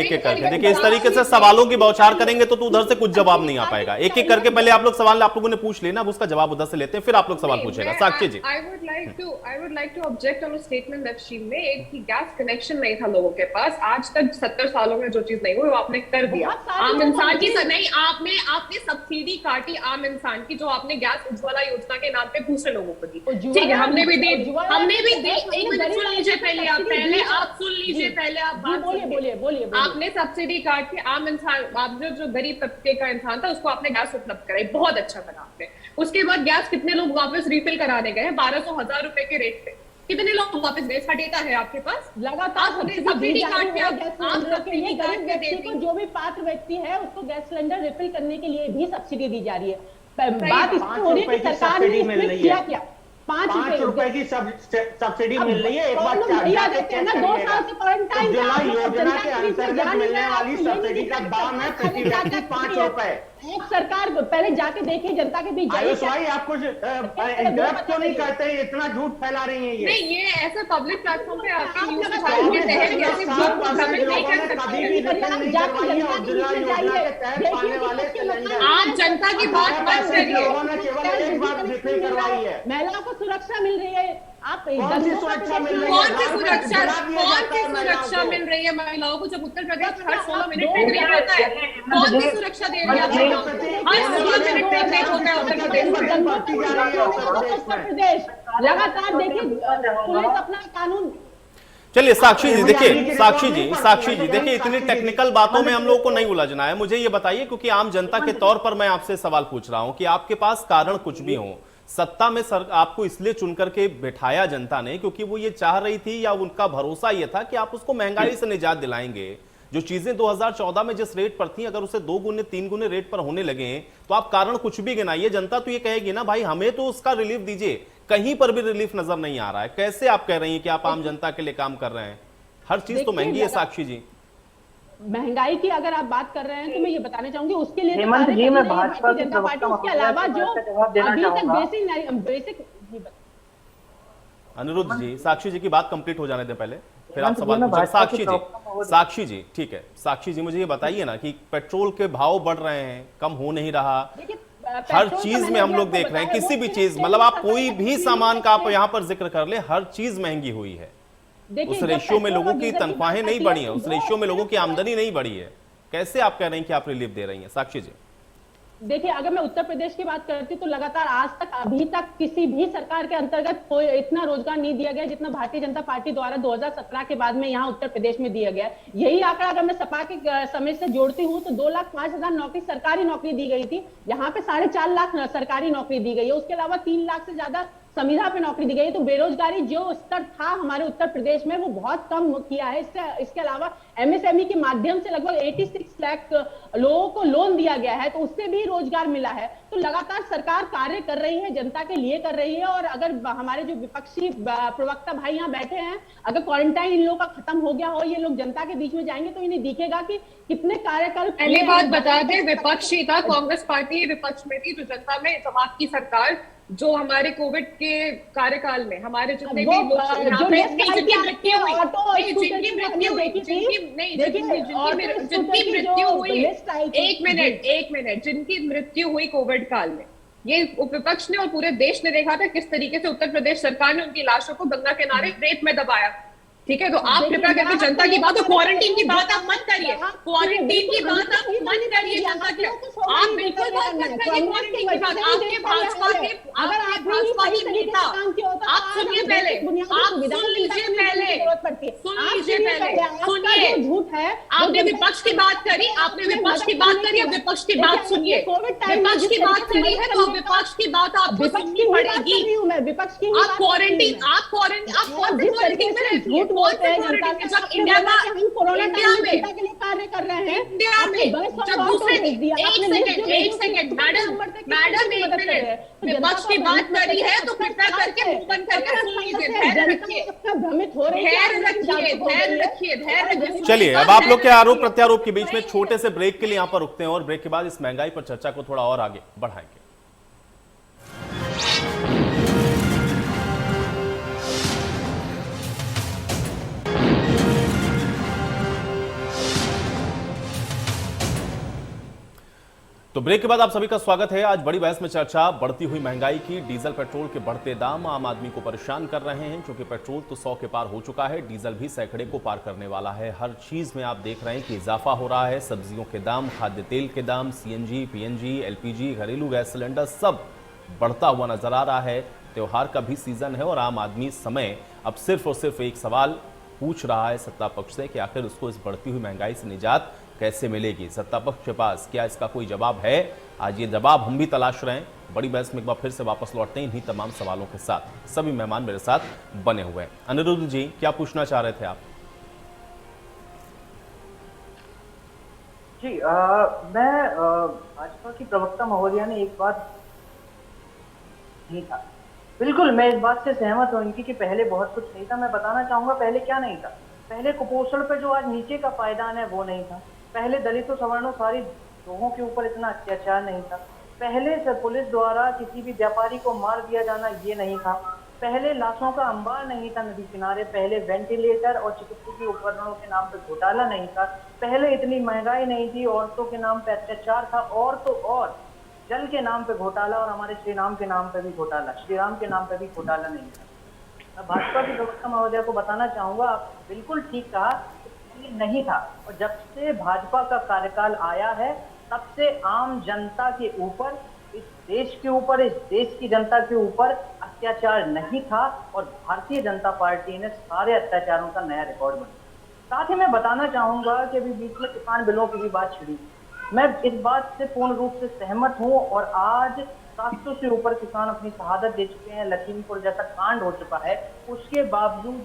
देखिए, इस तरीके से सवालों की बौछार करेंगे तो उधर से कुछ जवाब नहीं आ पाएगा। एक एक करके पहले आप लोग सवाल आप लोगों ने पूछ लेना, अब उसका जवाब उधर से लेते हैं, फिर आप लोग सवाल पूछेगा। साक्षी जी, I would like to object on a statement that she made कि गैस कनेक्शन नहीं था लोगों के पास। आज तक 70 सालों में जो चीज नहीं हुई वो आपने कर दिया। आम इंसान की नहीं, आपने सब्सिडी काटी आम इंसान की, जो आपने गैस उज्ज्वला योजना के नाम पे दूसरे लोगों को दी। ठीक है, हमने भी दी। एक मिनट सुन लीजिए, पहले आप सुन लीजिए, पहले आप बोलिए। आपने सब्सिडी काट के आम इंसान, आपने जो गरीब तबके का इंसान था उसको आपने गैस उपलब्ध कराई, बहुत अच्छा करा आपने। उसके बाद गैस कितने लोग वापस रिफिल कराने गए? 1200-1000 रुपए के रेट पे कितने लोग वापस गए? इसका डेटा है आपके पास? लगातार सब्सिडी काट के जो भी पात्र व्यक्ति है उसको गैस सिलेंडर रिफिल करने के लिए भी सब्सिडी दी जा रही है। बात इसमें हो रही है कि सरकार ने इसमें किया क्या? ₹5 की सब्सिडी मिल रही है। एक बार भैया देते हैं ना, 2 साल से क्वारंटाइन उज्ज्वला योजना के अंतर्गत मिलने वाली सब्सिडी का दाम है प्रति व्यक्ति ₹5। आप सरकार पहले जाके देखिए जनता के बीच आयुष भाई, आप कुछ इंटरप्ट क्यों नहीं करते हैं? इतना झूठ फैला रही है ये। नहीं, ये ऐसा पब्लिक प्लेटफॉर्म पे आपकी न्यूज़ कभी भी जाके रिटर्न नहीं करवाई है उज्ज्वला योजना के तहत पाने वाले सिलेंडर। आप जनता की बात मत करिए। लोगों ने केवल एक बार रिफिल करवाई है। महिलाओं को सुरक्षा मिल रही है। आप कौन सी सुरक्षा मिल रही है? कौन सी सुरक्षा मिल रही है महिलाओं को, जब उत्तर प्रदेश में हर 16 मिनट पे रेप होता है? कौन सी सुरक्षा दे रही है महिलाओं को? हर 16 मिनट पे रेप होता है उत्तर प्रदेश। लगातार देखिए पुलिस अपना कानून। चलिए साक्षी जी देखिए, साक्षी जी देखिए, इतनी टेक्निकल बातों में हम लोगों को नहीं उलझना है। मुझे ये बताइए, क्योंकि आम जनता के तौर पर मैं आपसे सवाल पूछ रहा हूं कि आपके पास कारण कुछ भी हो, सत्ता में आपको इसलिए चुन करके बैठाया जनता ने क्योंकि वो ये चाह रही थी या उनका भरोसा ये था कि आप उसको महंगाई से निजात दिलाएंगे। जो चीजें 2014 में जिस रेट पर थी, अगर उसे 2 गुने 3 गुने रेट पर होने लगे तो आप कारण कुछ भी गिनाइए, जनता तो ये कहेगी ना भाई हमें तो उसका रिलीफ दीजिए। कहीं पर भी रिलीफ नजर नहीं आ रहा है। कैसे आप कह रही हैं कि आप आम जनता के लिए काम कर रहे हैं? हर चीज तो महंगी है साक्षी जी। महंगाई की अगर आप बात कर रहे हैं तो मैं ये बताना चाहूंगी उसके लिए हेमंत जी, मैं भाजपा की जनता पार्टी, उसके अलावा जो अभी तक बेसिक अनिरुद्ध जी, साक्षी जी की बात कंप्लीट हो जाने दें पहले, फिर आप सवाल पूछें। साक्षी जी ठीक है। साक्षी जी मुझे ये बताइए ना कि पेट्रोल के भाव बढ़ रहे हैं, कम हो नहीं रहा। हर चीज में हम लोग देख रहे हैं, किसी भी चीज, मतलब आप कोई भी सामान का आप यहाँ पर जिक्र कर ले, हर चीज महंगी हुई है। उस रेशियो में लोगों की तनख्वाहें नहीं बढ़ी है, उस रेशियो में लोगों की आमदनी नहीं बढ़ी है। कैसे आप कह रहे हैं कि आप रिलीफ दे रही हैं? साक्षी जी देखिए, अगर मैं उत्तर प्रदेश की बात करती हूँ तो लगातार आज तक अभी तक किसी भी सरकार के अंतर्गत कोई इतना रोजगार नहीं दिया गया जितना भारतीय जनता पार्टी द्वारा 2017 के बाद में यहाँ उत्तर प्रदेश में दिया गया। यही आंकड़ा अगर मैं सपा के समय से जोड़ती हूँ तो 2,05,000 नौकरी, सरकारी नौकरी दी गई थी। यहाँ पे 4.5 लाख सरकारी नौकरी दी गई है। उसके अलावा 3 लाख से ज्यादा संविधा पे नौकरी दी गई। तो बेरोजगारी जो स्तर था हमारे उत्तर प्रदेश में वो बहुत कम किया है। इसके अलावा एमएसएमई के माध्यम से लगभग 86 लाख लोगों को लोन दिया गया है, तो उससे भी रोजगार मिला है। तो लगातार सरकार कार्य कर रही है, जनता के लिए कर रही है। और अगर हमारे जो विपक्षी प्रवक्ता भाई यहाँ बैठे हैं, अगर क्वारंटाइन इन लोगों का खत्म हो गया हो, ये लोग जनता के बीच में जाएंगे तो इन्हें दिखेगा कि कितने कार्यकाल। पहली बात बता दें, विपक्षी था, कांग्रेस पार्टी विपक्ष में थी, जो जनता में समाज की सरकार जो हमारे कोविड के कार्यकाल में हमारे जितने भी लोग जिनकी मृत्यु हुई कोविड काल में, ये विपक्ष ने और पूरे देश ने देखा था किस तरीके से उत्तर प्रदेश सरकार ने उनकी लाशों को गंगा किनारे रेत में दबाया। ठीक है, तो आप कृपया करके जनता की बात, क्वारंटीन की बात आप मत करिए, क्वारंटीन की बात आप मत करिए जनता की, आप बिल्कुल बात मत करिए क्वारंटीन की बात। आपके भाजपा के, अगर आप भाजपा की नेता, आप सुनिए पहले, आप सुन लीजिए पहले, सुनिए। आपने विपक्ष की बात करी, आपने विपक्ष की बात करी, अब विपक्ष की बात सुनिए। विपक्ष की बात करी है तो विपक्ष की बात आपको सुननी पड़ेगी। आप क्वारंटीन में बोलते हैं जनता के, जब इंडिया में कार्य कर रहे हैं, इंडिया में जब दूसरे, एक सेकंड मैडम एक मिनट, विपक्ष की बात करी है तो कृपया करके मुंह बंद करके सुन लीजिए, धैर्य रखिए, धैर्य रखिए। चलिए, अब आप लोग के आरोप प्रत्यारोप के बीच में छोटे से ब्रेक के लिए यहाँ पर रुकते हैं और ब्रेक के बाद इस महंगाई पर चर्चा को थोड़ा और आगे बढ़ाएंगे। तो ब्रेक के बाद आप सभी का स्वागत है। आज बड़ी बहस में चर्चा बढ़ती हुई महंगाई की, डीजल पेट्रोल के बढ़ते दाम आम आदमी को परेशान कर रहे हैं, क्योंकि पेट्रोल तो 100 के पार हो चुका है, डीजल भी सैकड़े को पार करने वाला है। हर चीज में आप देख रहे हैं कि इजाफा हो रहा है। सब्जियों के दाम, खाद्य तेल के दाम, सीएनजी, पीएनजी, एलपीजी, घरेलू गैस सिलेंडर सब बढ़ता हुआ नजर आ रहा है। त्योहार का भी सीजन है और आम आदमी इस समय अब सिर्फ और सिर्फ एक सवाल पूछ रहा है सत्ता पक्ष से कि आखिर उसको इस बढ़ती हुई महंगाई से निजात कैसे मिलेगी। सत्ता पक्ष के पास क्या इसका कोई जवाब है? आज ये जवाब हम भी तलाश रहे हैं। बड़ी बहस में एक बार फिर से वापस लौटते हैं इन्हीं तमाम सवालों के साथ। सभी मेहमान मेरे साथ बने हुए हैं। अनिरुद्ध जी, क्या पूछना चाह रहे थे आप? जी, मैं भाजपा की प्रवक्ता महोदया ने एक बात नहीं था बिल्कुल, मैं इस बात से सहमत हूँ इनकी कि पहले बहुत कुछ नहीं था। मैं बताना चाहूंगा पहले क्या नहीं था। पहले कुपोषण पे जो आज नीचे का पायदान है वो नहीं था। पहले दलितों सवर्णों सारी लोगों के ऊपर इतना अत्याचार नहीं था। पहले से पुलिस द्वारा किसी भी व्यापारी को मार दिया जाना ये नहीं था। पहले लाशों का अंबार नहीं था नदी किनारे। पहले वेंटिलेटर और चिकित्सकीय उपकरणों के नाम पे घोटाला नहीं था। पहले इतनी महंगाई नहीं थी, औरतों के नाम पे अत्याचार था, और तो और जल के नाम पे घोटाला, और हमारे श्री राम के नाम पे भी घोटाला, श्री राम के नाम पे भी घोटाला नहीं था। मैं भाजपा की प्रवक्ता महोदय को बताना चाहूंगा, आप बिल्कुल ठीक कहा, ये नहीं था। और जब से भाजपा का कार्यकाल आया है तब से आम जनता के ऊपर, इस देश के ऊपर, इस देश की जनता के ऊपर अत्याचार नहीं था, और भारतीय जनता पार्टी ने सारे अत्याचारों का नया रिकॉर्ड बनाया। साथ ही मैं बताना चाहूंगा कि अभी बीच में किसान बिलों की भी बात छिड़ी। मैं इस बात से पूर्ण रूप से सहमत हूं, और आज 700 से ऊपर किसान अपनी शहादत दे चुके हैं। लखीमपुर जैसा कांड हो चुका है, उसके बावजूद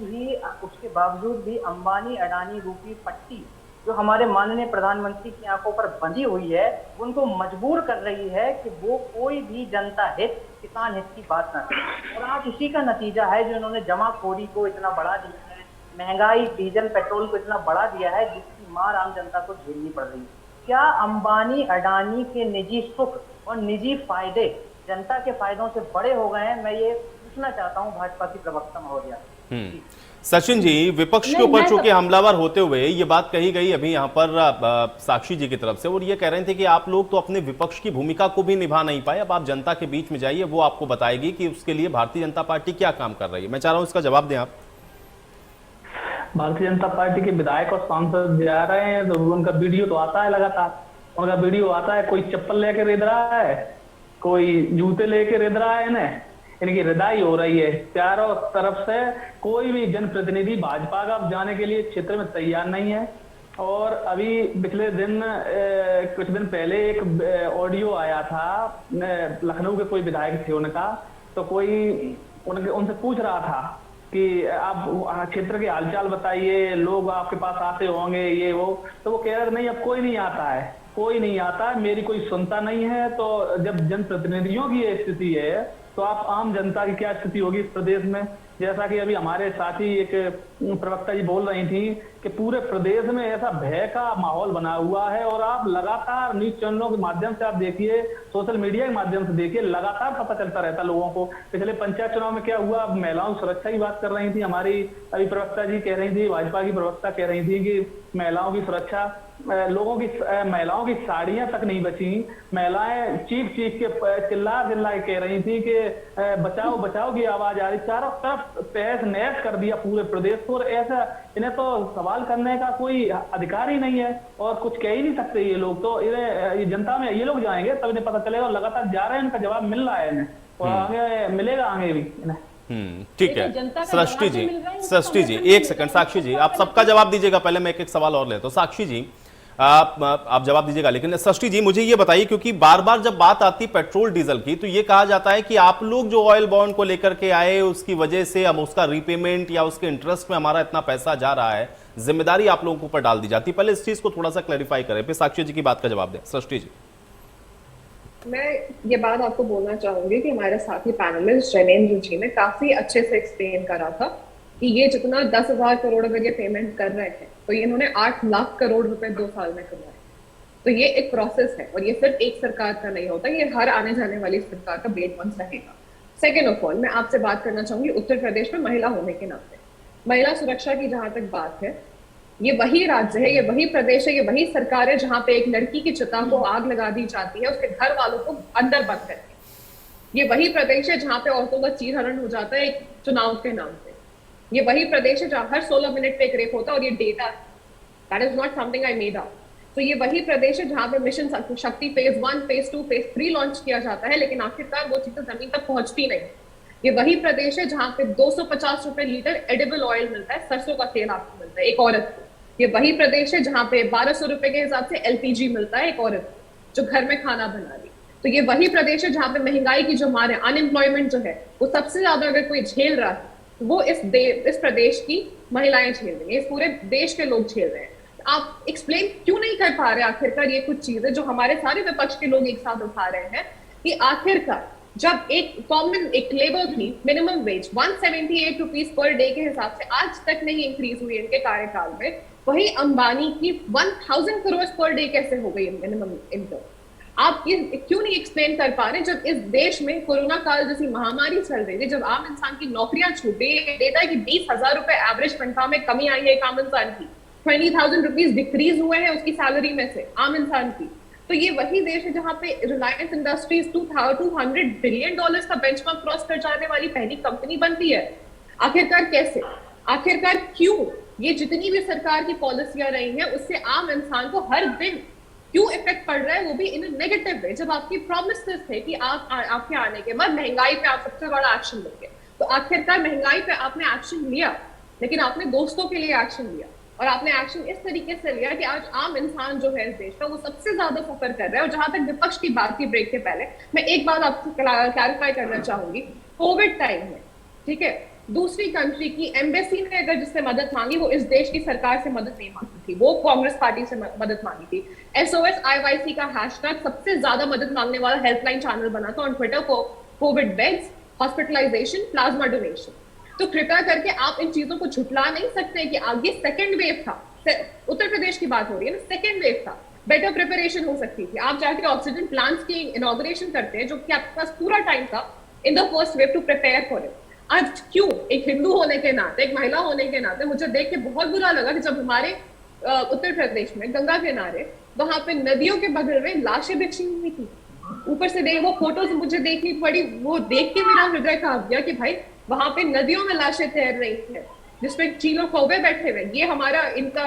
भी अंबानी अडानी रूपी पट्टी जो हमारे माननीय प्रधानमंत्री की आंखों पर बंधी हुई है, उनको मजबूर कर रही है कि वो कोई भी जनता हित, किसान हित की बात ना करें। और आज उसी का नतीजा है जो इन्होंने जमाखोरी को इतना बढ़ा दिया है, महंगाई, डीजल पेट्रोल को इतना बढ़ा दिया है, जिसकी मार आम जनता को झेलनी पड़ रही है। क्या अंबानी अडानी के निजी सुख और निजी फायदे जनता के फायदों से बड़े हो गए हैं? मैं ये पूछना चाहता हूं भाजपा की प्रवक्ता महोदया। सचिन जी, विपक्ष के ऊपर चूंकि हमलावर होते हुए ये बात कही गई अभी यहाँ पर साक्षी जी की तरफ से, और ये कह रहे थे कि आप लोग तो अपने विपक्ष की भूमिका को भी निभा नहीं पाए, अब आप जनता के बीच में जाइए, वो आपको बताएगी कि उसके लिए भारतीय जनता पार्टी क्या काम कर रही है। मैं चाह रहा हूं इसका जवाब दें आप। भारतीय जनता पार्टी के विधायक और सांसद जा रहे हैं तो उनका वीडियो तो आता है लगातार, उनका वीडियो आता है, कोई चप्पल लेके रेद रहा है, कोई जूते लेके रेद रहा है, इन्हें इनकी रिदाई हो रही है चारों तरफ से। कोई भी जनप्रतिनिधि भाजपा का जाने के लिए क्षेत्र में तैयार नहीं है। और अभी पिछले दिन कुछ दिन पहले एक ऑडियो आया था, लखनऊ के कोई विधायक थे उनका, तो कोई उनसे पूछ रहा था कि आप क्षेत्र के हालचाल बताइए, लोग आपके पास आते होंगे, ये वो, तो वो कह रहे नहीं अब कोई नहीं आता है, कोई नहीं आता है, मेरी कोई सुनता नहीं है। तो जब जनप्रतिनिधियों की ये स्थिति है तो आप आम जनता की क्या स्थिति होगी इस प्रदेश में? जैसा कि अभी हमारे साथी एक प्रवक्ता जी बोल रही थी कि पूरे प्रदेश में ऐसा भय का माहौल बना हुआ है, और आप लगातार न्यूज चैनलों के माध्यम से आप देखिए, सोशल मीडिया के माध्यम से देखिए, लगातार पता चलता रहता लोगों को। पिछले पंचायत चुनाव में क्या हुआ, महिलाओं की सुरक्षा की बात कर रही थी हमारी अभी प्रवक्ता जी कह रही थी, भाजपा की प्रवक्ता कह रही थी कि महिलाओं की सुरक्षा, लोगों की महिलाओं की साड़ियां तक नहीं बची, महिलाएं चीख चीख के चिल्ला के कह रही थी कि बचाओ बचाओ की आवाज आ रही। चारों तरफ तहस नहस कर दिया पूरे प्रदेश को, और ऐसा इन्हें तो सवाल करने का कोई अधिकार ही नहीं है, और कुछ कह ही नहीं सकते ये लोग। तो ये जनता में ये लोग जाएंगे तब इन्हें पता चलेगा, और लगातार जा रहे हैं, इनका जवाब मिल रहा है इन्हें, और आगे मिलेगा आगे भी इन्हें। ठीक है सृष्टि जी, एक सेकंड, साक्षी जी आप सबका जवाब दीजिएगा, पहले मैं एक एक सवाल और लेता हूं। साक्षी जी आप जवाब दीजिएगा, लेकिन सृष्टि जी मुझे ये बताइए, क्योंकि बार बार जब बात आती पेट्रोल डीजल की तो ये कहा जाता है कि आप लोग जो ऑयल बॉन्ड को लेकर के आए उसकी वजह से हम उसका रीपेमेंट या उसके इंटरेस्ट में हमारा इतना पैसा जा रहा है, जिम्मेदारी आप लोगों के ऊपर डाल दी जाती। पहले इस चीज को थोड़ा सा क्लैरिफाई करें, फिर साक्षी जी की बात का जवाब दें। सृष्टि जी, मैं ये बात आपको बोलना चाहूंगी कि हमारे साथी पैनलिस्ट जैनेन्द्र जी ने काफी अच्छे से एक्सप्लेन करा था कि ये जितना 10,000 करोड़ अगर ये पेमेंट कर रहे हैं तो ये इन्होंने 8 लाख करोड़ रुपए 2 साल में करवाए। तो ये एक प्रोसेस है, और ये सिर्फ एक सरकार का नहीं होता, ये हर आने जाने वाली सरकार का ब्लेड रहेगा। सेकेंड ऑफ ऑल, मैं आपसे बात करना चाहूंगी उत्तर प्रदेश में महिला होने के नाते, महिला सुरक्षा की जहां तक बात है, ये वही राज्य है, ये वही प्रदेश है, ये वही सरकार है जहां पे एक लड़की की चिता को आग लगा दी जाती है उसके घर वालों को अंदर बंद करके। ये वही प्रदेश है जहां पे औरतों का चीरहरण हो जाता है एक चुनाव के नाम पे। ये वही प्रदेश है जहां हर 16 मिनट पे एक रेप होता है, और ये data, that is not something I made up. तो ये वही प्रदेश है जहां पे मिशन शक्ति फेज 1, फेज 2, फेज 3 लॉन्च किया जाता है, लेकिन आखिरकार वो चीजें जमीन तक पहुंचती नहीं। ये वही प्रदेश है जहां पे 250 रुपए लीटर एडिबल ऑयल मिलता है, सरसों का तेल आपको मिलता है एक औरत को। ये वही प्रदेश है जहां पे 1200 रुपए के हिसाब से LPG मिलता है एक औरत को जो घर में खाना बना रही। तो ये वही प्रदेश है जहां पे महंगाई की जो मार है, अनएम्प्लॉयमेंट जो है, वो सबसे ज्यादा अगर कोई झेल रहा है तो वो इस प्रदेश की महिलाएं झेल रही है, इस पूरे देश के लोग झेल रहे हैं। आप एक्सप्लेन क्यों नहीं कर पा रहे आखिरकार ये कुछ चीजें जो हमारे सारे विपक्ष के लोग एक साथ उठा रहे हैं कि आखिरकार जब एक कॉमन एक लेबर थी minimum wage 178 rupees per day के हिसाब से आज तक नहीं इंक्रीज हुई इनके कार्यकाल में, वही अंबानी की 1000 करोड़ पर डे कैसे हो गई मिनिमम इनकम? आप ये क्यों नहीं एक्सप्लेन कर पा रहे? जब इस देश में कोरोना काल जैसी महामारी चल रही थी, जब आम इंसान की नौकरियां छूट गई, डेटा है कि 20,000 रुपए एवरेज तनख्वाह में कमी आई है एक आम इंसान की, 20,000 रुपीज डिक्रीज हुए हैं उसकी सैलरी में से आम इंसान की। तो ये वही देश है जहां पे रिलायंस इंडस्ट्रीज $200 बिलियन का बेंचमार्क क्रॉस कर जाने वाली पहली कंपनी बनती है। आखिरकार कैसे, आखिरकार क्यों? ये जितनी भी सरकार की पॉलिसियां रही हैं उससे आम इंसान को हर दिन क्यों इफेक्ट पड़ रहा है, वो भी इन नेगेटिव वे। जब आपकी प्रोमिसेस थे कि आपके आने के बाद महंगाई पे आप सबसे बड़ा एक्शन लेंगे, तो आखिरकार महंगाई पे आपने एक्शन लिया, लेकिन आपने दोस्तों के लिए एक्शन लिया, और आपने एक्शन इस तरीके से लिया कि आज आम इंसान जो है इस देश का वो सबसे ज्यादा सफर कर रहा है। और जहां तक विपक्ष की बात की ब्रेक के पहले, मैं एक बात आपको क्लैरिफाई करना चाहूंगी। कोविड टाइम में, ठीक है, दूसरी कंट्री की एम्बेसी ने अगर जिससे मदद मांगी, वो इस देश की सरकार से मदद नहीं मांगी थी, वो कांग्रेस पार्टी से मदद मांगी थी। SOS IYC का हैशटैग सबसे ज्यादा मदद मांगने वाला हेल्पलाइन चैनल बना था ऑन ट्विटर को, COVID beds, hospitalisation, plasma donation. तो कृपया करके आप इन चीजों को झुटला नहीं सकते कि आगे सेकेंड वेव था, उत्तर प्रदेश की बात हो रही है ना, सेकेंड वेव था, बेटर प्रिपरेशन हो सकती थी। आप जाके ऑक्सीजन प्लांट्स की इनॉग्रेशन करते हैं, जो कि आपके पास पूरा टाइम था in the first wave to prepare for it. आज क्यों, एक हिंदू होने के नाते, एक महिला होने के नाते, मुझे देख के बहुत बुरा लगा कि जब हमारे उत्तर प्रदेश में गंगा किनारे वहां पे नदियों के बगल में लाशें बिछी हुई थी, ऊपर से देख वो फोटोज मुझे देखनी पड़ी, वो देख के मेरा हृदय कांप गया कि भाई वहां पे नदियों में लाशें तैर रही हैं जिसपे चीलों कौवे बैठे हुए। ये हमारा इनका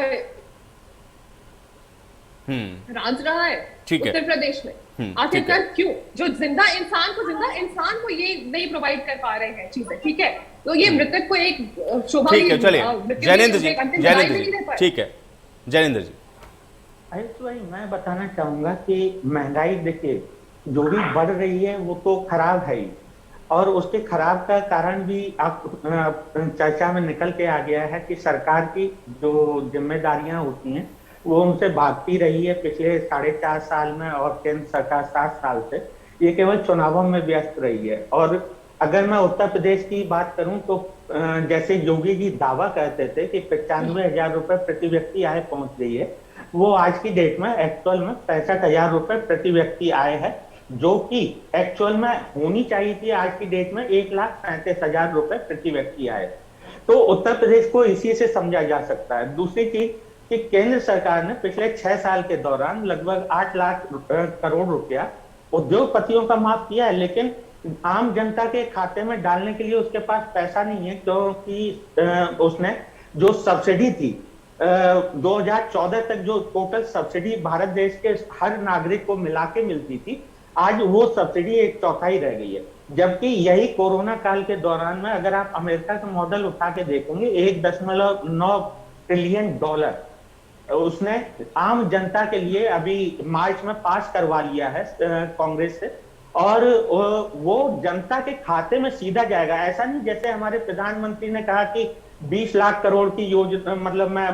राज रहा है उत्तर प्रदेश में। आखिरकार क्यों? जो जिंदा इंसान को ये नहीं प्रोवाइड कर पा रहे हैं चीजें, ठीक है, तो ये मृतक को एक शोभा, ठीक है, चलिए जैनेंद्र जी, ठीक है जैनेंद्र जी। आयुष भाई, मैं बताना चाहूंगा कि महंगाई देखिए जो भी बढ़ रही है वो तो खराब है ही, और उसके खराब का कारण भी आप चर्चा में निकल के आ गया है कि सरकार की जो जिम्मेदारियां होती हैं वो उनसे भागती रही है पिछले 4.5 साल में, और केंद्र सरकार 7 साल से ये केवल चुनावों में व्यस्त रही है। और अगर मैं उत्तर प्रदेश की बात करूं तो जैसे योगी जी दावा करते थे कि 95,000 रुपए प्रति व्यक्ति आय पहुंच गई है, वो आज की डेट में एक्चुअल में 65,000 रुपए प्रति व्यक्ति आय है, जो कि एक्चुअल में होनी चाहिए थी आज की डेट में 1,35,000 रुपए प्रति व्यक्ति आए। तो उत्तर प्रदेश को इसी से समझा जा सकता है। दूसरी चीज कि केंद्र सरकार ने पिछले 6 साल के दौरान लगभग 8 लाख करोड़ रुपया उद्योगपतियों का माफ किया है, लेकिन आम जनता के खाते में डालने के लिए उसके पास पैसा नहीं है, क्योंकि उसने जो सब्सिडी थी 2014 तक जो टोटल सब्सिडी भारत देश के हर नागरिक को मिला के मिलती थी, आज वो सब्सिडी 1/4 रह गई है। जबकि यही कोरोना काल के दौरान में अगर आप अमेरिका का मॉडल उठा के देखोगे, $1.9 ट्रिलियन उसने आम जनता के लिए अभी मार्च में पास करवा लिया है कांग्रेस से, और वो जनता के खाते में सीधा जाएगा। ऐसा नहीं जैसे हमारे प्रधानमंत्री ने कहा कि 20 लाख करोड़ की योजना, मतलब मैं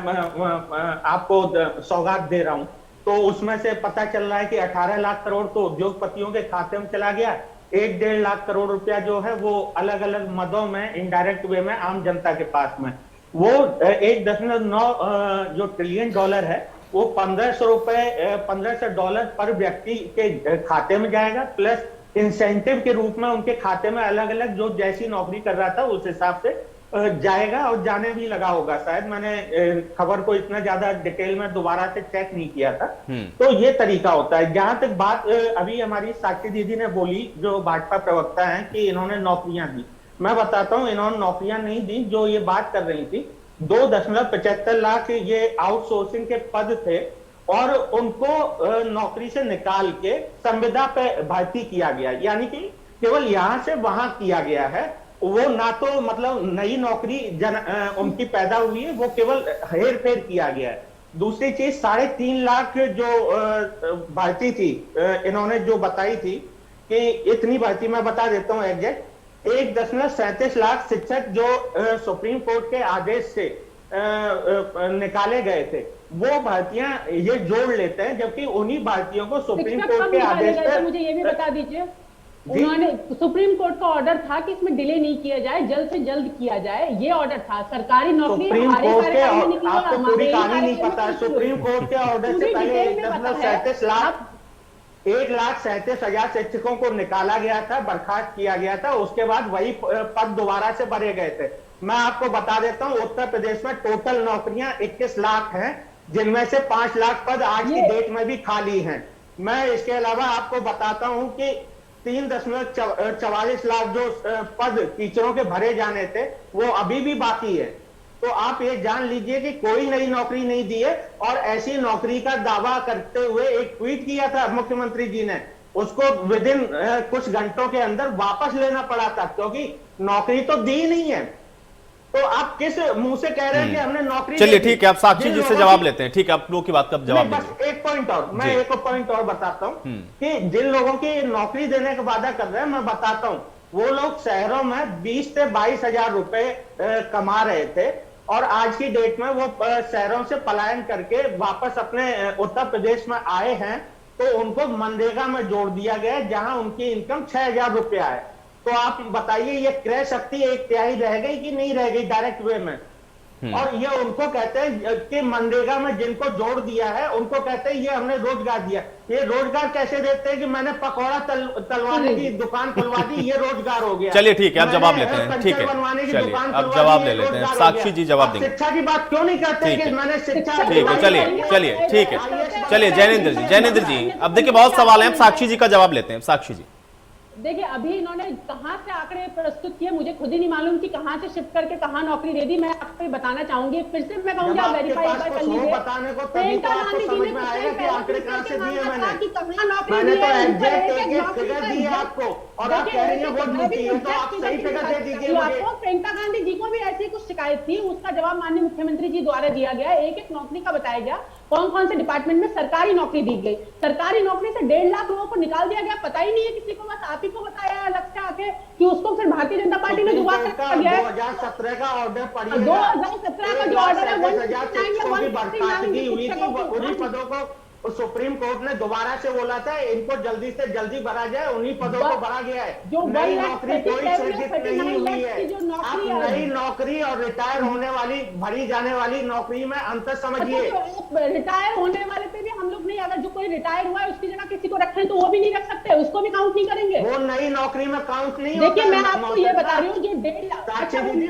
आपको सौगात दे रहा हूं, तो उसमें से पता चल रहा है कि 18 लाख करोड़ तो उद्योगपतियों के खाते में चला गया, 1-1.5 लाख करोड़ रुपया जो है वो अलग अलग मदों में इनडायरेक्ट वे में आम जनता के पास में। वो $1.9 जो ट्रिलियन है वो $1,500 पर व्यक्ति के खाते में जाएगा, प्लस इंसेंटिव के रूप में उनके खाते में अलग अलग जो जैसी नौकरी कर रहा था उस हिसाब से जाएगा, और जाने भी लगा होगा। शायद मैंने खबर को इतना ज्यादा डिटेल में दोबारा से चेक नहीं किया था। तो ये तरीका होता है। जहां तक बात अभी हमारी साक्षी दीदी ने बोली, जो भाजपा प्रवक्ता हैं, कि इन्होंने नौकरियां दी, मैं बताता हूं इन्होंने नौकरियां नहीं दी। जो ये बात कर रही थी 2.75 लाख ये आउटसोर्सिंग के पद थे, और उनको नौकरी से निकाल के संविदा पे भर्ती किया गया, यानी कि केवल यहां से वहां किया गया है। वो ना तो मतलब नई नौकरी उनकी पैदा हुई है, वो केवल हेर फेर किया गया है। दूसरी चीज 3.5 लाख जो भर्ती थी इन्होंने जो बताई थी कि इतनी भर्ती, मैं बता देता हूं एग्जैक्ट, 1.37 लाख शिक्षक जो सुप्रीम कोर्ट के आदेश से निकाले गए थे, वो भर्तियां ये जोड़ लेते हैं, जबकि उन्हीं भर्तियों को सुप्रीम कोर्ट के आदेश से, मुझे ये भी बता दीजिए उन्होंने सुप्रीम कोर्ट का ऑर्डर था कि इसमें डिले नहीं किया जाए, जल्द से जल्द किया जाए, ये ऑर्डर था। सरकारी नौकरी सुप्रीम हमारे कोर्ट के, कार्यकाल में निकली और आपको पूरी हमारे कहानी नहीं कार्यकाल पता। में सुप्रीम कोर्ट के ऑर्डर से पूरी पहले डिटेल में पता है। 1,37,000 शिक्षकों को निकाला गया था, बर्खास्त किया गया था, उसके बाद वही पद दोबारा से भरे गए थे। मैं आपको बता देता हूं, उत्तर प्रदेश में टोटल नौकरियां 21 लाख हैं, जिनमें से 5 लाख पद आज की डेट में भी खाली हैं। मैं इसके अलावा आपको बताता हूं कि 3.44 लाख जो पद टीचरों के भरे जाने थे वो अभी भी बाकी है। तो आप ये जान लीजिए कि कोई नई नौकरी नहीं दी है। और ऐसी नौकरी का दावा करते हुए एक ट्वीट किया था मुख्यमंत्री जी ने, उसको विदिन कुछ घंटों के अंदर वापस लेना पड़ा था, क्योंकि नौकरी तो दी नहीं है। तो आप किस मुंह से कह रहे हैं कि हमने नौकरी? चलिए ठीक है, आप साक्षी जी से जवाब लेते हैं। ठीक है, आप लोगों की बात का जवाब देंगे। बस एक पॉइंट और, मैं एक पॉइंट और बताता हूं कि जिन लोगों की नौकरी देने का वादा कर रहे हैं, मैं बताता हूं, वो लोग शहरों में 20 से 22 हजार रुपए कमा रहे थे और आज की डेट में वो शहरों से पलायन करके वापस अपने उत्तर प्रदेश में आए हैं। तो उनको मनरेगा में जोड़ दिया गया, जहां उनकी इनकम 6,000 रुपया है। तो आप बताइए, ये क्रय शक्ति एक तिहाई रह गई कि नहीं रह गई डायरेक्ट वे में? और ये उनको कहते हैं कि मनरेगा में जिनको जोड़ दिया है उनको कहते हैं ये हमने रोजगार दिया। ये रोजगार कैसे देते हैं कि मैंने पकौड़ा तलवाने की दुकान खुलवा दी, ये रोजगार हो गया। चलिए ठीक है, आप जवाब लेते हैं। ठीक है, चलिए अब जवाब ले लेते हैं। साक्षी जी जवाब देंगे। शिक्षा की बात क्यों नहीं करते कि मैंने शिक्षा? ठीक है, चलिए ठीक है, चलिए जैनेंद्र जी अब देखिए बहुत सवाल है, साक्षी जी का जवाब लेते हैं। साक्षी जी देखिए, अभी इन्होंने कहां से आंकड़े प्रस्तुत किए, मुझे खुद ही नहीं मालूम कि कहां से शिफ्ट करके कहां नौकरी दे दी। मैं आपको बताना चाहूंगी, फिर से मैं कहूंगी आप वेरीफाई एक बार कर लीजिए। बताने को तभी तो आपको समझ में आएगा कि आंकड़े कहां से दिए मैंने। कि कहां नौकरी मैंने दी तो है, एग्जैक्ट एक फिगर दी है आपको और आप कह रही हैं वो झूठी है, तो आप सही फिगर दे दीजिए मुझे। आपको प्रियंका गांधी जी को भी ऐसी कुछ शिकायत थी, उसका जवाब माननीय मुख्यमंत्री जी द्वारा दिया गया। एक एक नौकरी का बताया गया, कौन कौन से डिपार्टमेंट में सरकारी नौकरी दी गई। सरकारी नौकरी से 1.5 लाख लोगों को निकाल दिया गया, पता ही नहीं है किसी को, बस आप ही को बताया अलग से आके कि उसको फिर भारतीय जनता पार्टी ने दोबारा रखा गया है। 2017 का ऑर्डर पढ़िए, 2017 का जो ऑर्डर है 139,000 हुई थी, उन्हीं पदों को सुप्रीम कोर्ट ने दोबारा से बोला था इनको जल्दी से जल्दी भरा जाए, उन्हीं पदों को भरा गया है। नई नौकरी कोई सृजित नहीं हुई है। आप नई नौकरी और रिटायर होने वाली भरी जाने वाली नौकरी में अंतर समझिए। रिटायर होने वाले पे भी हम लोग नहीं, अगर जो कोई रिटायर हुआ है उसकी जगह किसी को रखें तो वो भी नहीं रख सकते, उसको भी काउंट नहीं करेंगे। वो नई नौकरी में काउंट नहीं। देखिए मैं आपको ये बता रही हूँ, जो 1.5 लाख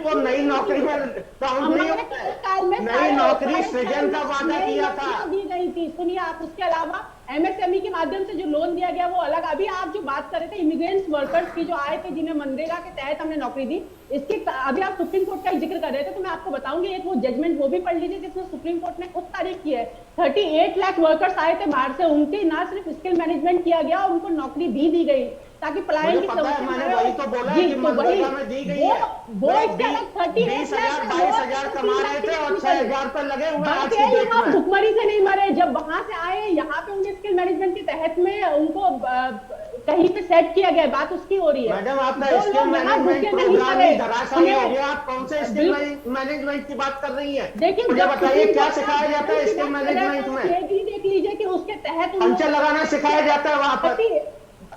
वो नई नौकरी में काउंट नहीं होता। नई नौकरी सृजन का वादा किया था, दी गई थी। सुनिए आप, उसके अलावा एमएसएमई के माध्यम से जो लोन दिया गया वो अलग। अभी आप जो बात कर रहे थे इमिग्रेंट्स वर्कर्स की जो आए थे जिन्हें मनरेगा के तहत हमने नौकरी दी, इसकी अभी आप सुप्रीम कोर्ट का जिक्र कर रहे थे, तो मैं आपको बताऊंगी एक वो जजमेंट वो भी पढ़ लीजिए जिसमें सुप्रीम कोर्ट ने उस तारीख की है 38 लाख वर्कर्स आए थे बाहर से, उनकी ना सिर्फ स्किल मैनेजमेंट किया गया और उनको नौकरी दी गई ताकि पलायन की समस्या मैंने वही तो बोला कि मनरेगा में दी गई है। वो 20,000 22,000 कमा रहे थे और 6,000 पर लगे हुए आज की डेट में। भुखमरी से नहीं मरे, जब वहां से आए यहाँ पे उन्हें स्किल मैनेजमेंट के तहत में उनको कहीं पे सेट किया गया, बात उसकी हो रही है। मैडम आपका स्किल मैनेजमेंट प्रोग्राम ही धराशायी हो गया। आप कौन से स्किल मैनेजमेंट की बात कर रही है? देखिए मुझे बताइए क्या सिखाया जाता है स्किल मैनेजमेंट में? देख लीजिए कि उसके तहत पंचर लगाना सिखाया जाता है वहां पर।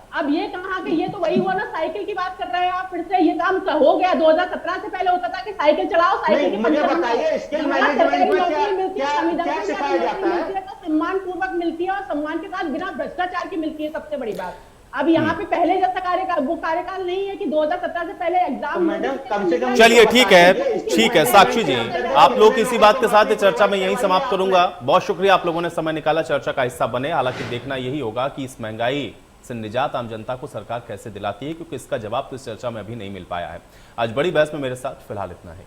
अब ये कहा कि ये तो वही हुआ ना, साइकिल की बात कर रहे हैं आप फिर से। ये काम हो गया 2017 से पहले होता था कि साइकिल चलाओ, साइकिल की मुझे बताइए स्किल मैनेजमेंट में क्या सिखाया जाता है? सम्मान पूर्वक मिलती है और सम्मान के साथ बिना भ्रष्टाचार की मिलती है, सबसे बड़ी बात। अब यहाँ पे पहले जैसा कार्यकाल नहीं है कि 2017 से पहले एग्जाम। मैडम कम से कम चलिए ठीक है साक्षी जी, आप लोग इसी बात के साथ चर्चा में यही समाप्त करूंगा। बहुत शुक्रिया आप लोगों ने समय निकाला, चर्चा का हिस्सा बने। हालांकि देखना यही होगा कि इस महंगाई से निजात आम जनता को सरकार कैसे दिलाती है, क्योंकि इसका जवाब तो इस चर्चा में अभी नहीं मिल पाया है। आज बड़ी बहस में मेरे साथ फिलहाल इतना है।